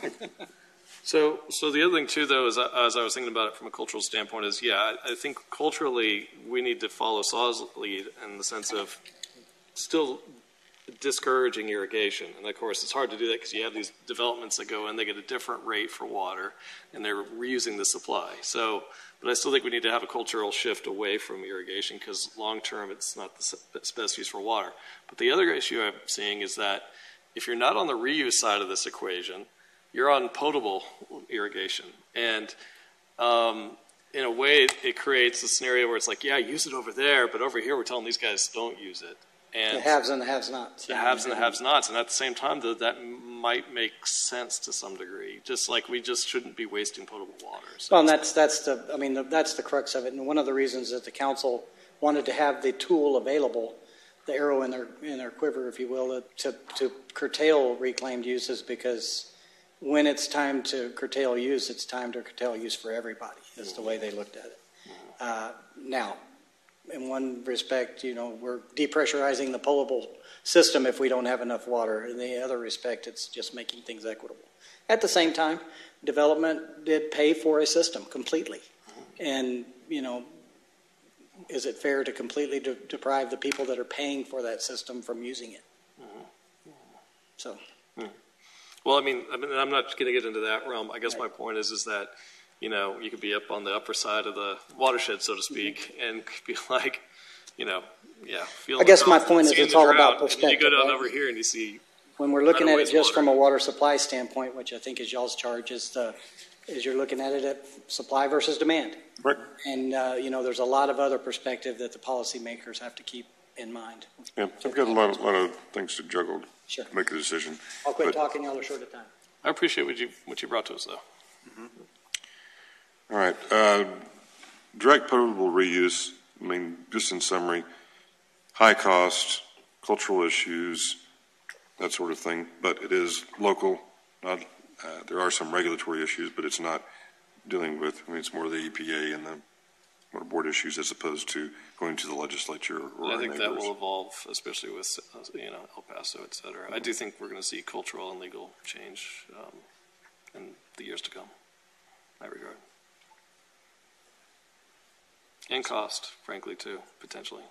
So the other thing too, though, is as I was thinking about it from a cultural standpoint, is I think culturally we need to follow Saw's lead in the sense of still discouraging irrigation. And of course, it's hard to do that because you have these developments that go in, they get a different rate for water, and they're reusing the supply. So, but I still think we need to have a cultural shift away from irrigation because long term, it's not the best use for water. But the other issue I'm seeing is that if you're not on the reuse side of this equation, you're on potable irrigation. And in a way, it creates a scenario where it's like, yeah, use it over there, but over here we're telling these guys don't use it. And The haves and the have-nots. the haves and the have-nots. And at the same time, though, that might make sense to some degree. Just like we just shouldn't be wasting potable water. So Well, and that's the crux of it. And one of the reasons that the council wanted to have the tool available, the arrow in their quiver, if you will, to curtail reclaimed uses, because when it's time to curtail use, it's time to curtail use for everybody. Is the way they looked at it. Now, in one respect, we're depressurizing the potable system if we don't have enough water. In the other respect, it's just making things equitable. At the same time, development did pay for a system completely. And, is it fair to completely deprive the people that are paying for that system from using it? So. Well, I mean, I'm not going to get into that realm. I guess my point is that, you could be up on the upper side of the watershed, so to speak, and be like, feeling. I guess my point is it's all about And perspective. you go down right? over here and you see. When we're looking at it just wastewater. from a water supply standpoint, which I think is y'all's charge, is you're looking at it at supply versus demand. Right. And, there's a lot of other perspective that the policymakers have to keep in mind. Yeah, I've got a lot of things to juggle Sure. to make a decision. I'll quit But- talking, y'all are short of time. I appreciate what you brought to us, though. All right. Direct potable reuse, just in summary, high cost, cultural issues, that sort of thing, but it is local. There are some regulatory issues, but it's not dealing with, it's more the EPA and the Water Board issues as opposed to going to the legislature or I our think that neighbors. will evolve, especially with El Paso, et cetera. I do think we're going to see cultural and legal change in the years to come in that regard. And cost, frankly, too, potentially.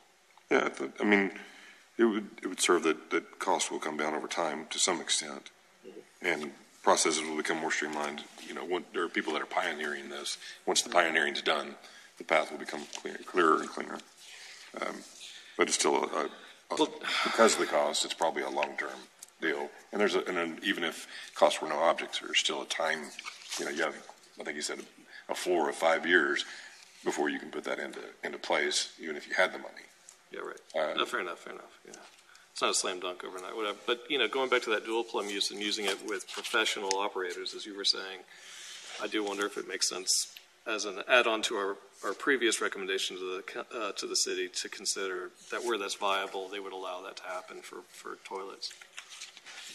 Yeah, it would serve that cost will come down over time to some extent, and processes will become more streamlined. There are people that are pioneering this. Once the pioneering's done, the path will become clearer and cleaner. But it's still because of the cost, it's probably a long-term deal. And even if costs were no objects, there's still a time. You have, I think you said, a floor of 5 years before you can put that into place, even if you had the money. Yeah, right. No, fair enough. Yeah, it's not a slam dunk overnight, whatever. But going back to that dual plumb use and using it with professional operators, as you were saying, I do wonder if it makes sense as an add-on to our previous recommendation to the city to consider that where that's viable, they would allow that to happen for toilets.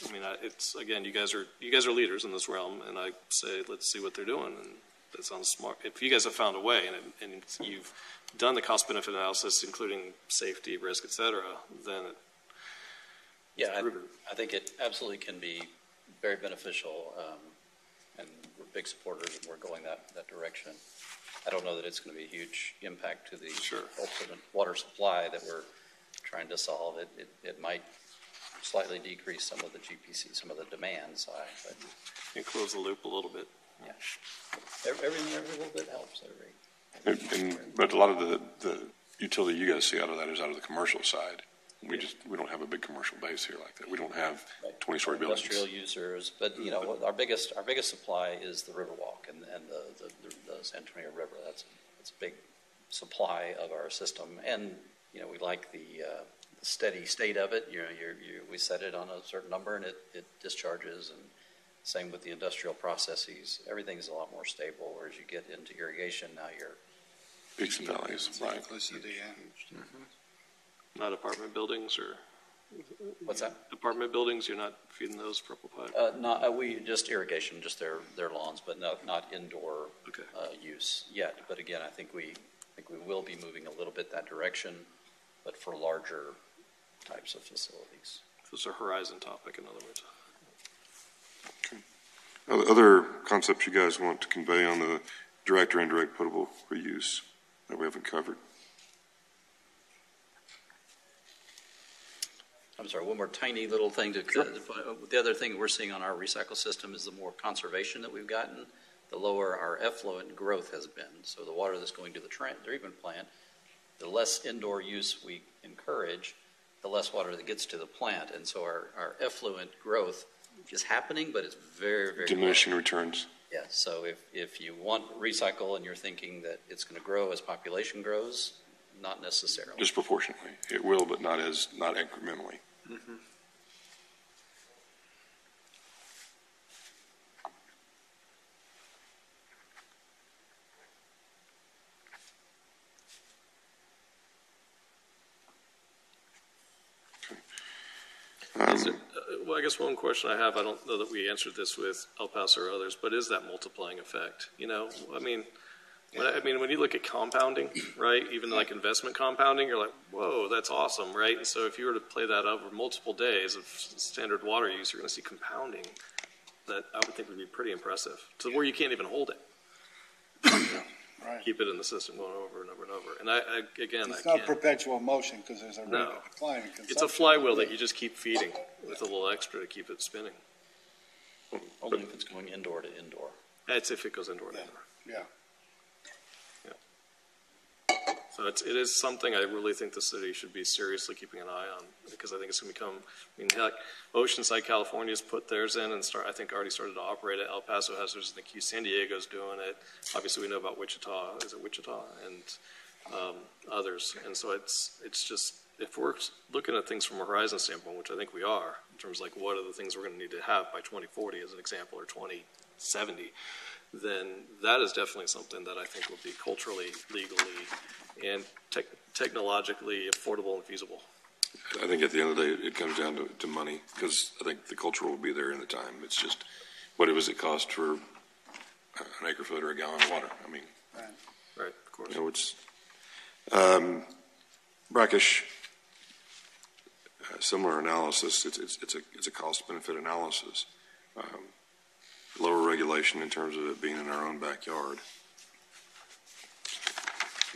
I mean, it's, again, you guys are leaders in this realm, and I say, let's see what they're doing, and that sounds smart. If you guys have found a way, and you've done the cost-benefit analysis, including safety, risk, et cetera, then I think it absolutely can be very beneficial, and we're big supporters, and we're going that direction. I don't know that it's going to be a huge impact to the ultimate water supply that we're trying to solve. It might slightly decrease some of the GPC, some of the demand side, but you close the loop a little bit. Yeah, every little bit helps. But a lot of the utility you guys see out of that is out of the commercial side. We don't have a big commercial base here like that. We don't have 20-story buildings. Industrial users, but our biggest supply is the Riverwalk and the San Antonio River. That's a big supply of our system, and we like the steady state of it. We set it on a certain number, and it discharges, and same with the industrial processes. Everything's a lot more stable. Whereas you get into irrigation, now you're peaks and valleys, right? Not apartment buildings or what's that? Apartment buildings, you're not feeding those purple pipe? We just irrigation, just their lawns, but not indoor use yet. But again, I think we will be moving a little bit that direction, but for larger types of facilities. So it's a horizon topic, in other words. Okay. Other concepts you guys want to convey on the direct or indirect potable reuse that we haven't covered? I'm sorry, one more tiny little thing. The other thing we're seeing on our recycle system is the more conservation that we've gotten, the lower our effluent growth has been. So the water that's going to the treatment plant, the less indoor use we encourage, the less water that gets to the plant. And so our effluent growth is happening, but it's very, very diminishing low. Returns. Yeah, so if you want recycle and you're thinking that it's going to grow as population grows, not necessarily. Disproportionately. It will, but not incrementally. Mm-hmm. Well, I guess one question I have, I don't know that we answered this with El Paso or others, but is that multiplying effect? When you look at compounding, right, even like investment compounding, you're like, whoa, that's awesome, right? And so if you were to play that over multiple days of standard water use, you're going to see compounding that I would think would be pretty impressive, to where you can't even hold it. Right. Keep it in the system going over and over and over. And it's not perpetual motion because there's a rate of decline in consumption. It's a flywheel that you just keep feeding with a little extra to keep it spinning. Only if it's going indoor to indoor. That's if it goes indoor to indoor. Yeah. So it is something I really think the city should be seriously keeping an eye on, because I think it's going to become, heck, Oceanside, California's put theirs in and I think already started to operate it. El Paso has theirs in the queue. San Diego's doing it. Obviously, we know about Wichita. Is it Wichita? And others. And so it's just, if we're looking at things from a horizon standpoint, which I think we are, in terms of like what are the things we're going to need to have by 2040 as an example, or 2070, then that is definitely something that I think will be culturally, legally, and technologically affordable and feasible. I think at the end of the day, it comes down to money, because I think the culture will be there in the time. It's just, what does it cost for an acre foot or a gallon of water? Right, of course. It's brackish, similar analysis. It's a cost-benefit analysis. Lower regulation in terms of it being in our own backyard.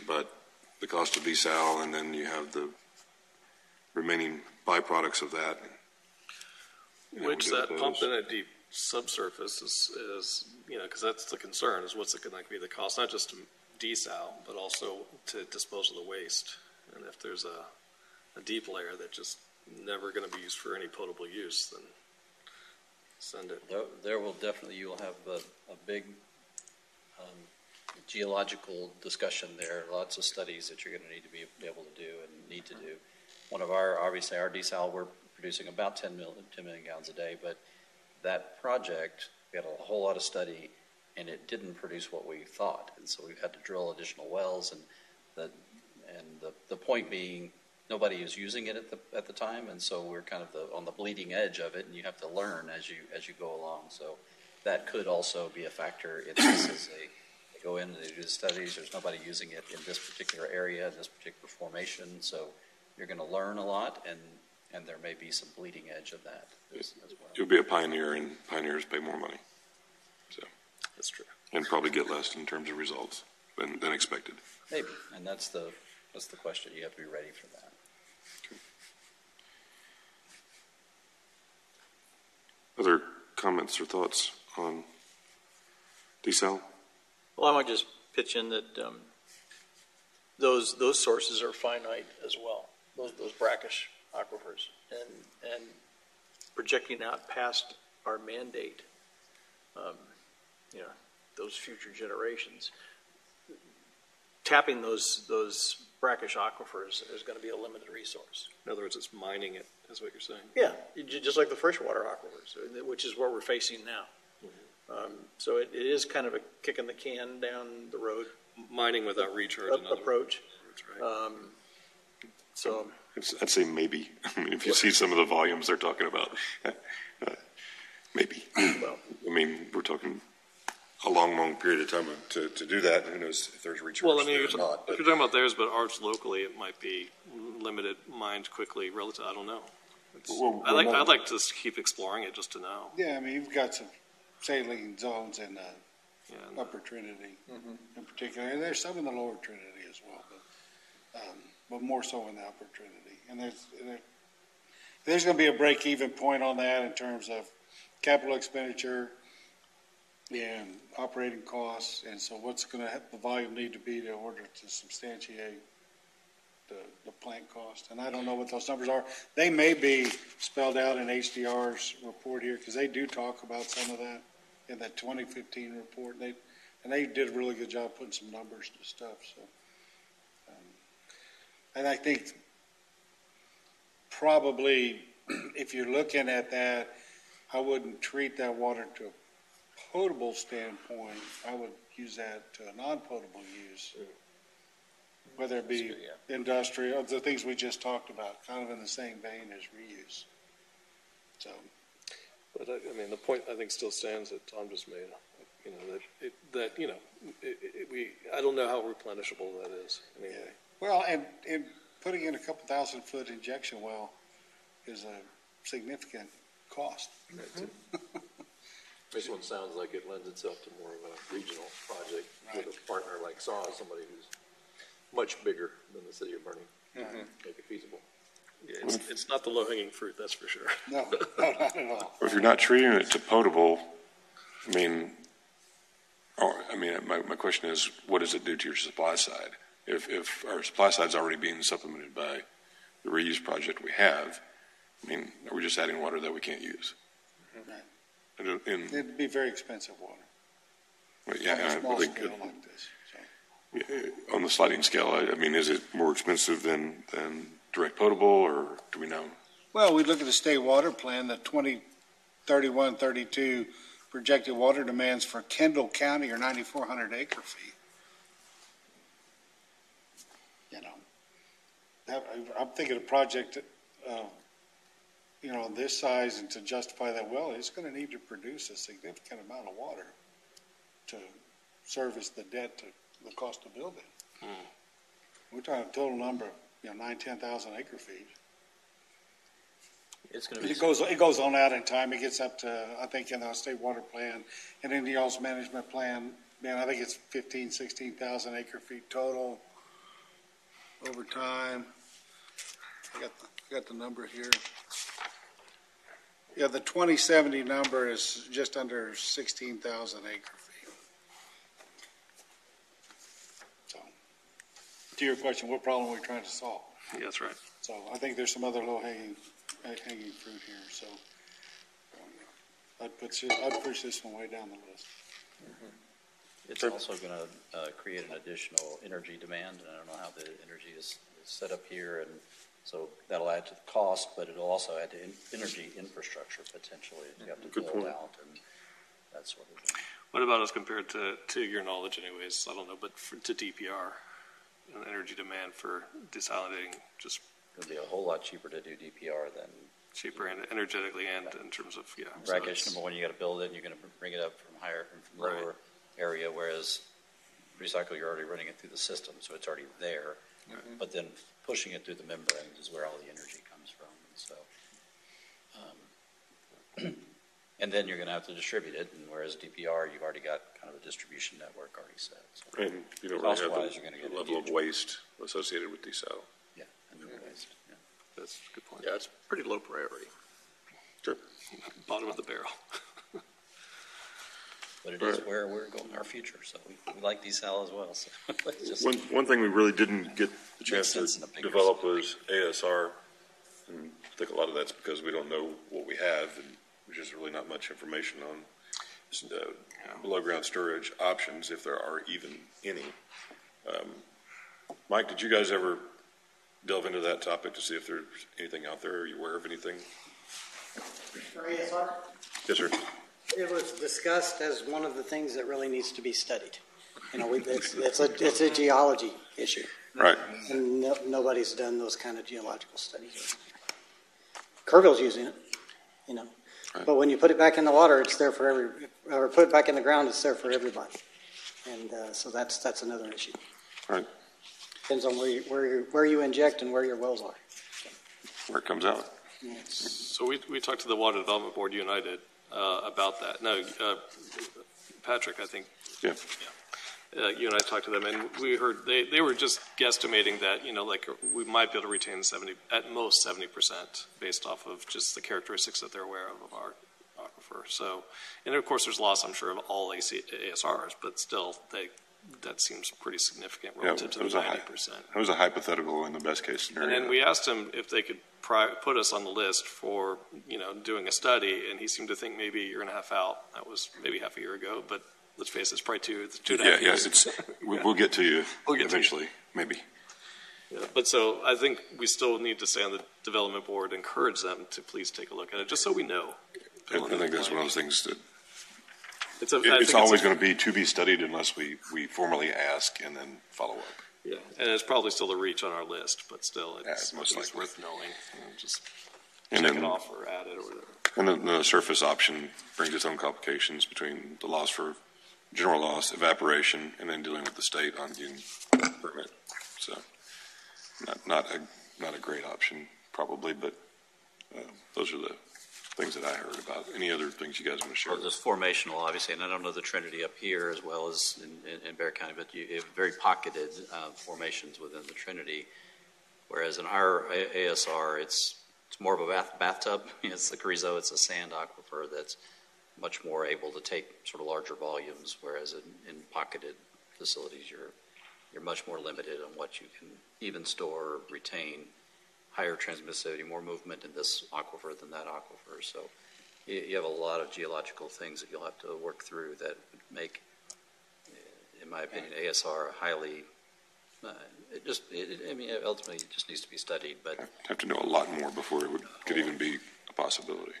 But the cost of desal, and then you have the remaining byproducts of that. Which that pump in a deep subsurface is because that's the concern, is what's it going to be the cost, not just to desal, but also to dispose of the waste. And if there's a deep layer that just never going to be used for any potable use, then send it. There will definitely, you will have a big geological discussion there. Lots of studies that you're going to need to be able to do and need to do. One of obviously our desal, we're producing about 10 million gallons a day, but that project, we had a whole lot of study, and it didn't produce what we thought. And so we've had to drill additional wells, and the point being, nobody is using it at the time, and so we're kind of on the bleeding edge of it, and you have to learn as you go along. So that could also be a factor in this as they go in and they do the studies. There's nobody using it in this particular area, in this particular formation, so you're going to learn a lot, and there may be some bleeding edge of that as well. You'll be a pioneer, and pioneers pay more money. So That's true. and probably get less in terms of results than expected. Maybe, and that's the question. You have to be ready for that. Other comments or thoughts on desal? Well, I might just pitch in that those sources are finite as well. Those brackish aquifers, and projecting out past our mandate, those future generations, tapping those brackish aquifers is going to be a limited resource. In other words, it's mining it, is what you're saying. Yeah, just like the freshwater aquifers, which is what we're facing now. So it is kind of a kick in the can down the road. Mining without recharge. Approach. Right. So I'd say maybe. I mean, if you see some of the volumes they're talking about, maybe. Well, I mean, we're talking a long period of time to do that. Who knows if there's recharge Well, I mean, there you're or not. talking about theirs, but ours locally, it might be limited, mined quickly, relative. I don't know. I'd like to keep exploring it just to know. Yeah, I mean, you've got some saline zones in Upper Trinity in particular, and there's some in the Lower Trinity as well, but more so in the Upper Trinity. And there's going to be a break-even point on that in terms of capital expenditure and operating costs, and so what's going to the volume need to be in order to substantiate the plant cost. And I don't know what those numbers are. They may be spelled out in HDR's report here, because they do talk about some of that in that 2015 report. And they did a really good job putting some numbers to stuff. So, and I think probably if you're looking at that, I wouldn't treat that water to a potable standpoint. I would use that to a non-potable use. Whether it be industrial, the things we just talked about, kind of in the same vein as reuse. So, But I mean, the point I think still stands that Tom just made. I don't know how replenishable that is. Anyway. yeah. Well, and putting in a couple 1,000-foot injection well is a significant cost. This one sounds like it lends itself to more of a regional project with a partner like SAW, somebody who's much bigger than the city of Bernie. Make it feasible. Yeah, it's not the low-hanging fruit, that's for sure. No, not at all. If you're not treating it to potable, my question is, what does it do to your supply side? If our supply side is already being supplemented by the reuse project we have, are we just adding water that we can't use? Right. It'd be very expensive water. On On a small scale like this. So. On the sliding scale, is it more expensive than direct potable, or do we know? Well, we look at the state water plan, the 2031-32 projected water demands for Kendall County are 9,400 acre feet. I'm thinking a project, this size, and to justify that well, it's going to need to produce a significant amount of water to service the debt to the cost of building. We're talking a total number of 9,000-10,000 acre feet. it's going to be. It goes on out in time. It gets up to, I think, in the state water plan and in y'all's management plan, I think it's 15,000, 16,000 acre feet total over time. I got the number here. Yeah, the 2070 number is just under 16,000 acre feet. So, to your question, what problem are we trying to solve? Yeah, that's right. So I think there's some other low-hanging fruit here. So I'd push this one way down the list. It's also going to create an additional energy demand, and I don't know how the energy is set up here, and so that'll add to the cost, but it'll also add to energy infrastructure potentially. You have to build out and that sort of thing. What about as compared to your knowledge anyways? I don't know, but to DPR and energy demand for desalinating, just It'll be a whole lot cheaper to do DPR than cheaper and energetically and in terms of, yeah. brackish. Number one, you got to build it, you're going to bring it up from lower area, whereas recycle, you're already running it through the system, so it's already there. But then pushing it through the membrane is where all the energy comes from. And so, and then you're going to have to distribute it, and whereas DPR, you've already got kind of a distribution network already set. So And you don't really have cost-wise, you're gonna get the a level of huge- waste associated with desal. yeah, and the waste. Yeah. That's a good point. Yeah, it's pretty low priority. Sure. Bottom of the barrel. But it is where we're going, our future. So we like desal as well. So let's just One thing we really didn't get the chance to sense in a bigger develop was ASR. And I think a lot of that's because we don't know what we have, and there's just really not much information on below ground storage options, if there are even any. Mike, did you guys ever delve into that topic to see if there's anything out there? Are you aware of anything? For ASR, Yes, sir. it was discussed as one of the things that really needs to be studied. You know, it's a geology issue, Right. and nobody's done those kind of geological studies. Kerrville's using it, you know, but when you put it back in the water, it's there for or put it back in the ground, it's there for everybody, and so that's another issue. Right. Depends on where you inject and where your wells are. Where it comes out. So we talked to the Water Development Board, you and I did, about that. No, Patrick, I think. Yeah. You and I talked to them, and we heard they were just guesstimating that, you know, like we might be able to retain 70, at most 70%, based off of just the characteristics that they're aware of our aquifer. So, and of course, there's loss, I'm sure, of all ASRs, but still, that seems pretty significant relative to the 90%. It was a hypothetical in the best case scenario. And then we asked him if they could put us on the list for, you know, doing a study, and he seemed to think maybe a year and a half out. That was maybe half a year ago, but let's face it, it's probably two and a half years. We'll get to you eventually, maybe. Yeah, but so I think we still need to stay on the development board, encourage them to please take a look at it, just so we know. I think that's one of those things that I it's think always going to be studied unless we formally ask and then follow up. Yeah, and it's probably still a reach on our list, but still, it's most likely worth knowing. You know, just And check then- it off or add it or whatever. And then the surface option brings its own complications between the loss for general loss, evaporation, and then dealing with the state on getting a permit. So not a great option probably, but those are the things that I heard about. Any other things you guys want to share? Well, just formational, obviously, and I don't know the Trinity up here as well as in Bear County, but you have very pocketed formations within the Trinity, whereas in our ASR, it's more of a bathtub. It's the Carrizo, it's a sand aquifer that's much more able to take sort of larger volumes, whereas in pocketed facilities, you're much more limited on what you can even store, retain. Higher transmissivity, more movement in this aquifer than that aquifer. So you have a lot of geological things that you'll have to work through that would make, in my opinion, ASR highly, ultimately it just needs to be studied. But I'd have to know a lot more before it could even be a possibility.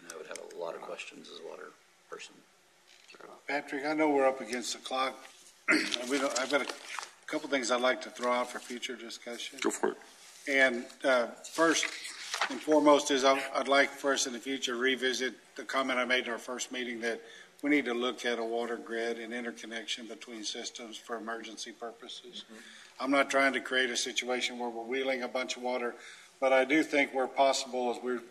And I would have a lot of questions as a water person. Patrick, I know we're up against the clock. I've got a couple things I'd like to throw out for future discussion. Go for it. And first and foremost is I'd like for us in the future revisit the comment I made in our first meeting that we need to look at a water grid and interconnection between systems for emergency purposes. Mm-hmm. I'm not trying to create a situation where we're wheeling a bunch of water, but I do think where possible as we're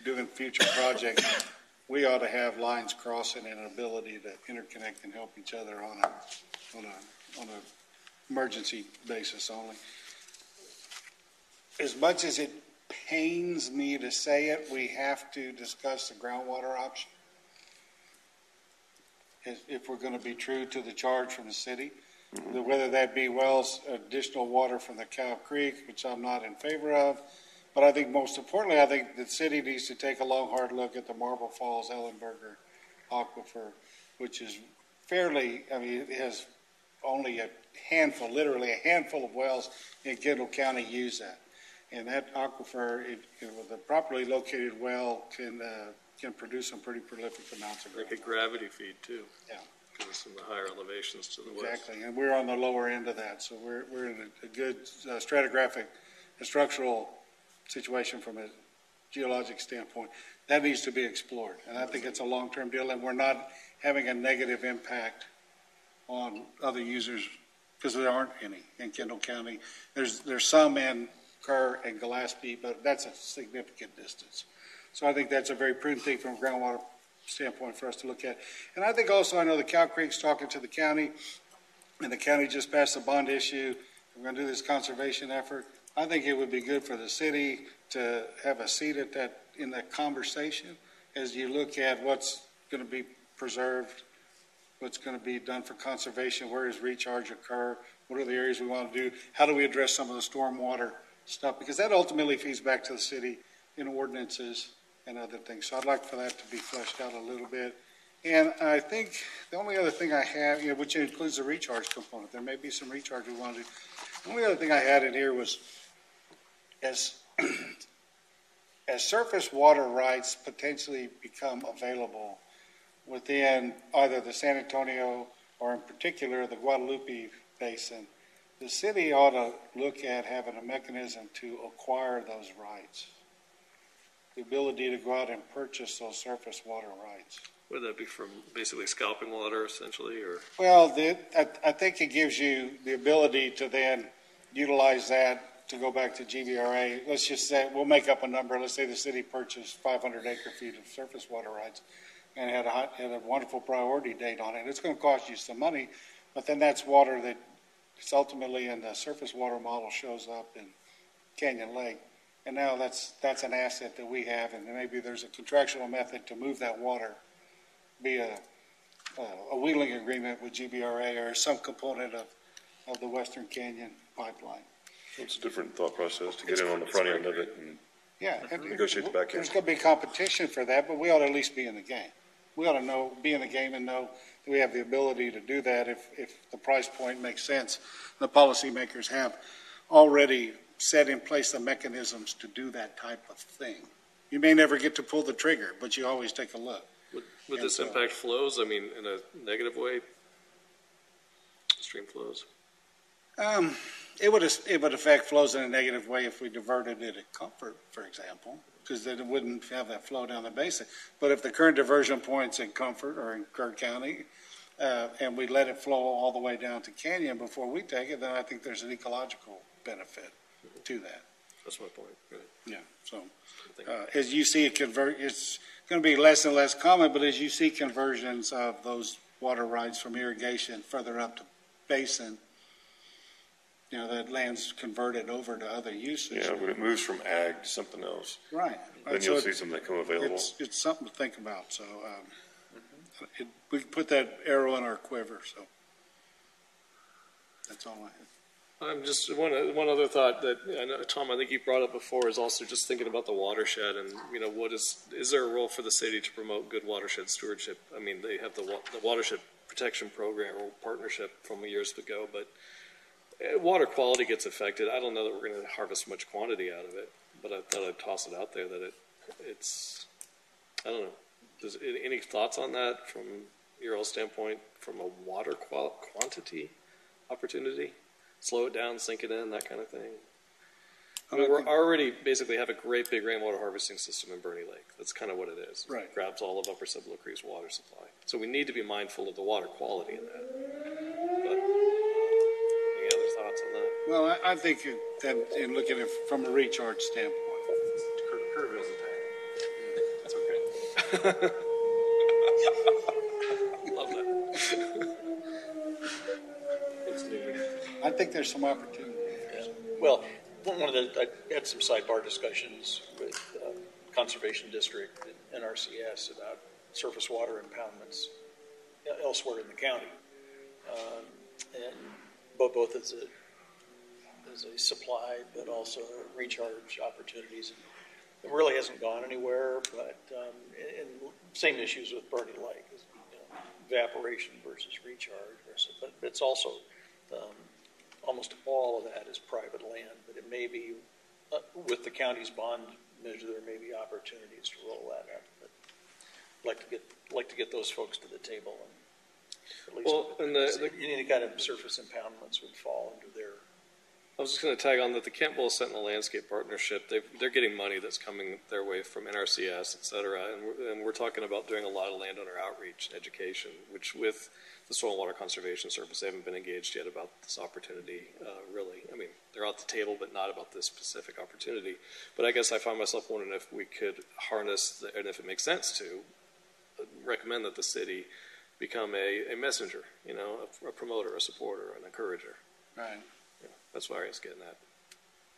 doing future projects, we ought to have lines crossing and an ability to interconnect and help each other on a emergency basis only. As much as it pains me to say it, we have to discuss the groundwater option. If we're going to be true to the charge from the city, whether that be wells, additional water from the Cow Creek, which I'm not in favor of, but I think most importantly, I think the city needs to take a long, hard look at the Marble Falls Ellenberger aquifer, which is fairly, it has only a handful, literally a handful of wells in Kendall County use that. And that aquifer, with a properly located well, can can produce some pretty prolific amounts of Like a groundwater. gravity feed too. Yeah. Because of some of the higher elevations to the west. Exactly, and we're on the lower end of that, so we're in a good stratigraphic and structural situation from a geologic standpoint. That needs to be explored, and I think it's a long-term deal, and we're not having a negative impact on other users because there aren't any in Kendall County. There's some in Kerr and Gillespie, but that's a significant distance. So I think that's a very prudent thing from a groundwater standpoint for us to look at. And I think also, I know the Cow Creek's talking to the county, and the county just passed a bond issue. We're going to do this conservation effort. I think it would be good for the city to have a seat at that, in that conversation, as you look at what's going to be preserved, what's going to be done for conservation, where does recharge occur, what are the areas we want to do, how do we address some of the stormwater stuff, because that ultimately feeds back to the city in ordinances and other things. So I'd like for that to be fleshed out a little bit. And I think the only other thing I have, which includes the recharge component, there may be some recharge we want to do. The only other thing I had in here was, as surface water rights potentially become available within either the San Antonio or in particular the Guadalupe Basin, the city ought to look at having a mechanism to acquire those rights. The ability to go out and purchase those surface water rights. Would that be from basically scalping water essentially, or? Well, I think it gives you the ability to then utilize that to go back to GBRA. Let's just say, we'll make up a number. Let's say the city purchased 500 acre feet of surface water rights and had a wonderful priority date on it. It's going to cost you some money, but then that's water that it's ultimately in the surface water model shows up in Canyon Lake. And now that's an asset that we have, and maybe there's a contractual method to move that water, be a wheeling agreement with GBRA or some component of the Western Canyon pipeline. It's a different thought process to get in on the front end of it and negotiate the back end. There's going to be competition for that, but we ought to at least be in the game. We ought to be in the game and know that we have the ability to do that if the price point makes sense. The policymakers have already set in place the mechanisms to do that type of thing. You may never get to pull the trigger, but you always take a look. Would this impact flows? I mean, in a negative way? Stream flows? It would affect flows in a negative way if we diverted it at Comfort, for example, because then it wouldn't have that flow down the basin. But if the current diversion point's in Comfort or in Kerr County, and we let it flow all the way down to Canyon before we take it, then I think there's an ecological benefit to that. That's my point. Right. Yeah. So as you see it convert, it's going to be less and less common, but as you see conversions of those water rights from irrigation further up to basin, that land's converted over to other uses. Yeah, when it moves from ag to something else. Right. Then you'll see something that come available. It's something to think about. So we can put that arrow in our quiver. So that's all I have. I'm just one other thought that I know, Tom, I think you brought up before is also just thinking about the watershed and what is there a role for the city to promote good watershed stewardship? I mean, they have the watershed protection program or partnership from years ago, but water quality gets affected. I don't know that we're going to harvest much quantity out of it, but I thought I'd toss it out there that it's I don't know. Any thoughts on that from your all standpoint, from a water quantity opportunity? Slow it down, sink it in, that kind of thing. I mean, we're already basically have a great big rainwater harvesting system in Bernie Lake. That's kind of what it is. Right. It grabs all of Upper Cibolo Creek's water supply. So we need to be mindful of the water quality in that. But any other thoughts on that? Well, I think that in looking at it from a recharge standpoint. Kerrville's a tank. That's okay. Love that. It's new. I think there's some opportunity. Yeah. Well, I had some sidebar discussions with Conservation District and NRCS about surface water impoundments elsewhere in the county, and both as a supply, but also recharge opportunities. It really hasn't gone anywhere, but and same issues with Bernie Lake, evaporation versus recharge, but it's also almost all of that is private land, but it may be with the county's bond measure, there may be opportunities to roll that up. But like to get those folks to the table. And at Well, least and any kind of surface impoundments would fall into their. I was just going to tag on that the Campbell Sentinel Landscape Partnership, they're getting money that's coming their way from NRCS, et cetera, and we're talking about doing a lot of landowner outreach and education, which with the Soil and Water Conservation Service, they haven't been engaged yet about this opportunity, really. I mean, they're at the table, but not about this specific opportunity. But I guess I find myself wondering if we could harness, and if it makes sense to, recommend that the city become a messenger, you know, a promoter, a supporter, an encourager. Right. Yeah, that's why I was getting at.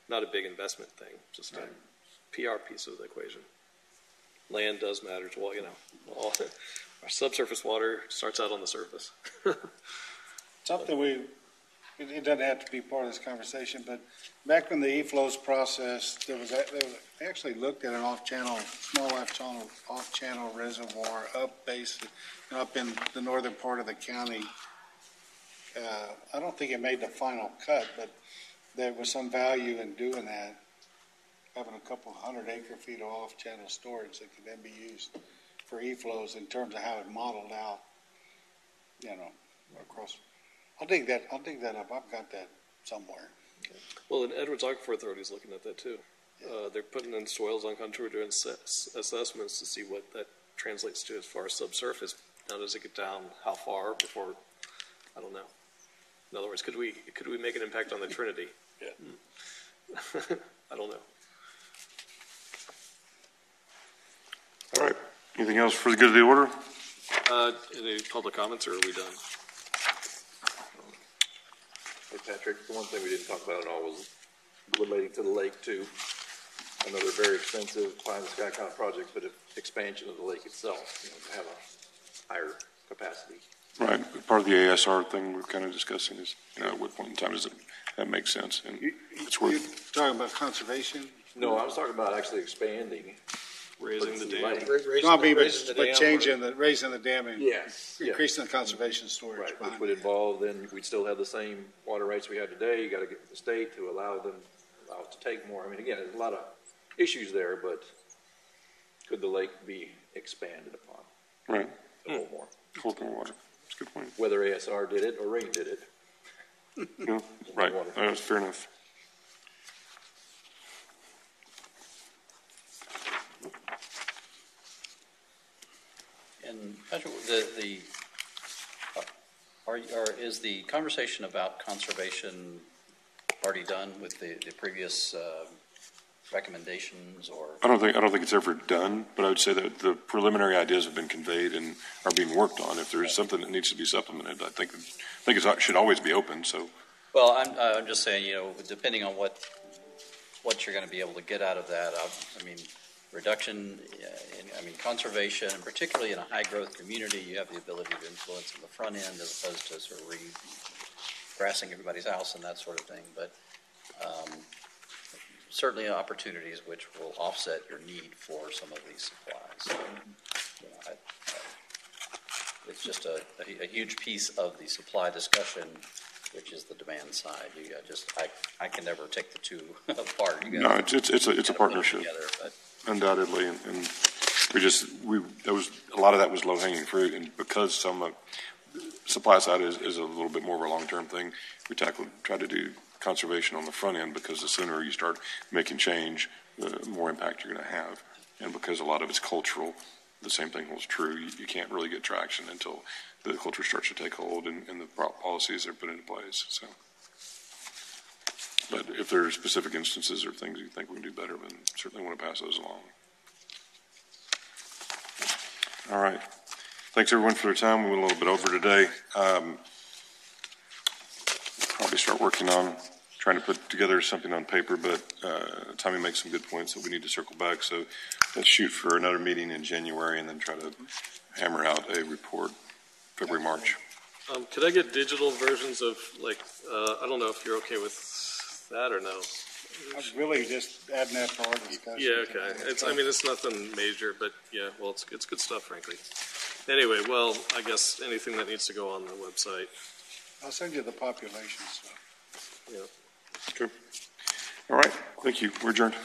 Not a big investment thing, just a PR piece of the equation. Land does matter to all, you know, our subsurface water starts out on the surface. Something it doesn't have to be part of this conversation, but back when the e-flows process, they actually looked at an small off-channel reservoir up in the northern part of the county. I don't think it made the final cut, but there was some value in doing that, having a couple 100 acre-feet of off-channel storage that could then be used for e-flows in terms of how it modeled out, you know, across. I'll dig that up. I've got that somewhere. Well, and Edwards Aquifer Authority is looking at that too. They're putting in soils on country doing assessments to see what that translates to as far as subsurface. Now, does it get down how far before? I don't know. In other words, could we make an impact on the Trinity? Yeah. I don't know. All right. Anything else for the good of the order? Any public comments, or are we done? Hey, Patrick, the one thing we didn't talk about at all was relating to the lake too. Another very expensive pie-in-the-sky kind of project, but expansion of the lake itself, you know, to have a higher capacity. Right. Part of the ASR thing we're kind of discussing is, you know, at what point in time does that make sense? And it's worth. You're talking about conservation? No, I was talking about actually expanding. Raising the dam. Raising the dam and yes, increasing the conservation storage. Right, which would involve then we'd still have the same water rights we have today. You got to get with the state to allow it to take more. I mean, again, there's a lot of issues there, but could the lake be expanded upon? Right. A little more. Hold more water. That's a good point. Whether ASR did it or Rain did it. No, right. That's fair enough. And Patrick, is the conversation about conservation already done with the previous recommendations, or? I don't think it's ever done, but I would say that the preliminary ideas have been conveyed and are being worked on. If there's something that needs to be supplemented, I think it should always be open. So. Well, I'm just saying, you know, depending on what you're going to be able to get out of that, I mean, reduction, conservation, and particularly in a high-growth community, you have the ability to influence on the front end as opposed to sort of grassing everybody's house and that sort of thing. But certainly opportunities which will offset your need for some of these supplies. So, you know, it's just a huge piece of the supply discussion, which is the demand side. I can never take the two apart. No, it's a partnership. Together, but. Undoubtedly, and a lot of that was low hanging fruit, and because some supply side is a little bit more of a long term thing, we try to do conservation on the front end, because the sooner you start making change, the more impact you're going to have, and because a lot of it's cultural, the same thing holds true. You can't really get traction until the culture starts to take hold and the policies are put into place. So. But if there are specific instances or things you think we can do better, then certainly want to pass those along. All right. Thanks, everyone, for their time. We went a little bit over today. Probably start working on trying to put together something on paper, but Tommy makes some good points that we need to circle back. So let's shoot for another meeting in January and then try to hammer out a report February, March. Could I get digital versions of, I don't know if you're okay with that or no? I'm really just adding that to our discussion. Yeah, okay. It's nothing major, but yeah, well, it's good stuff, frankly. Anyway, well, I guess anything that needs to go on the website. I'll send you the population stuff. Yeah. Okay. All right. Thank you. We're adjourned.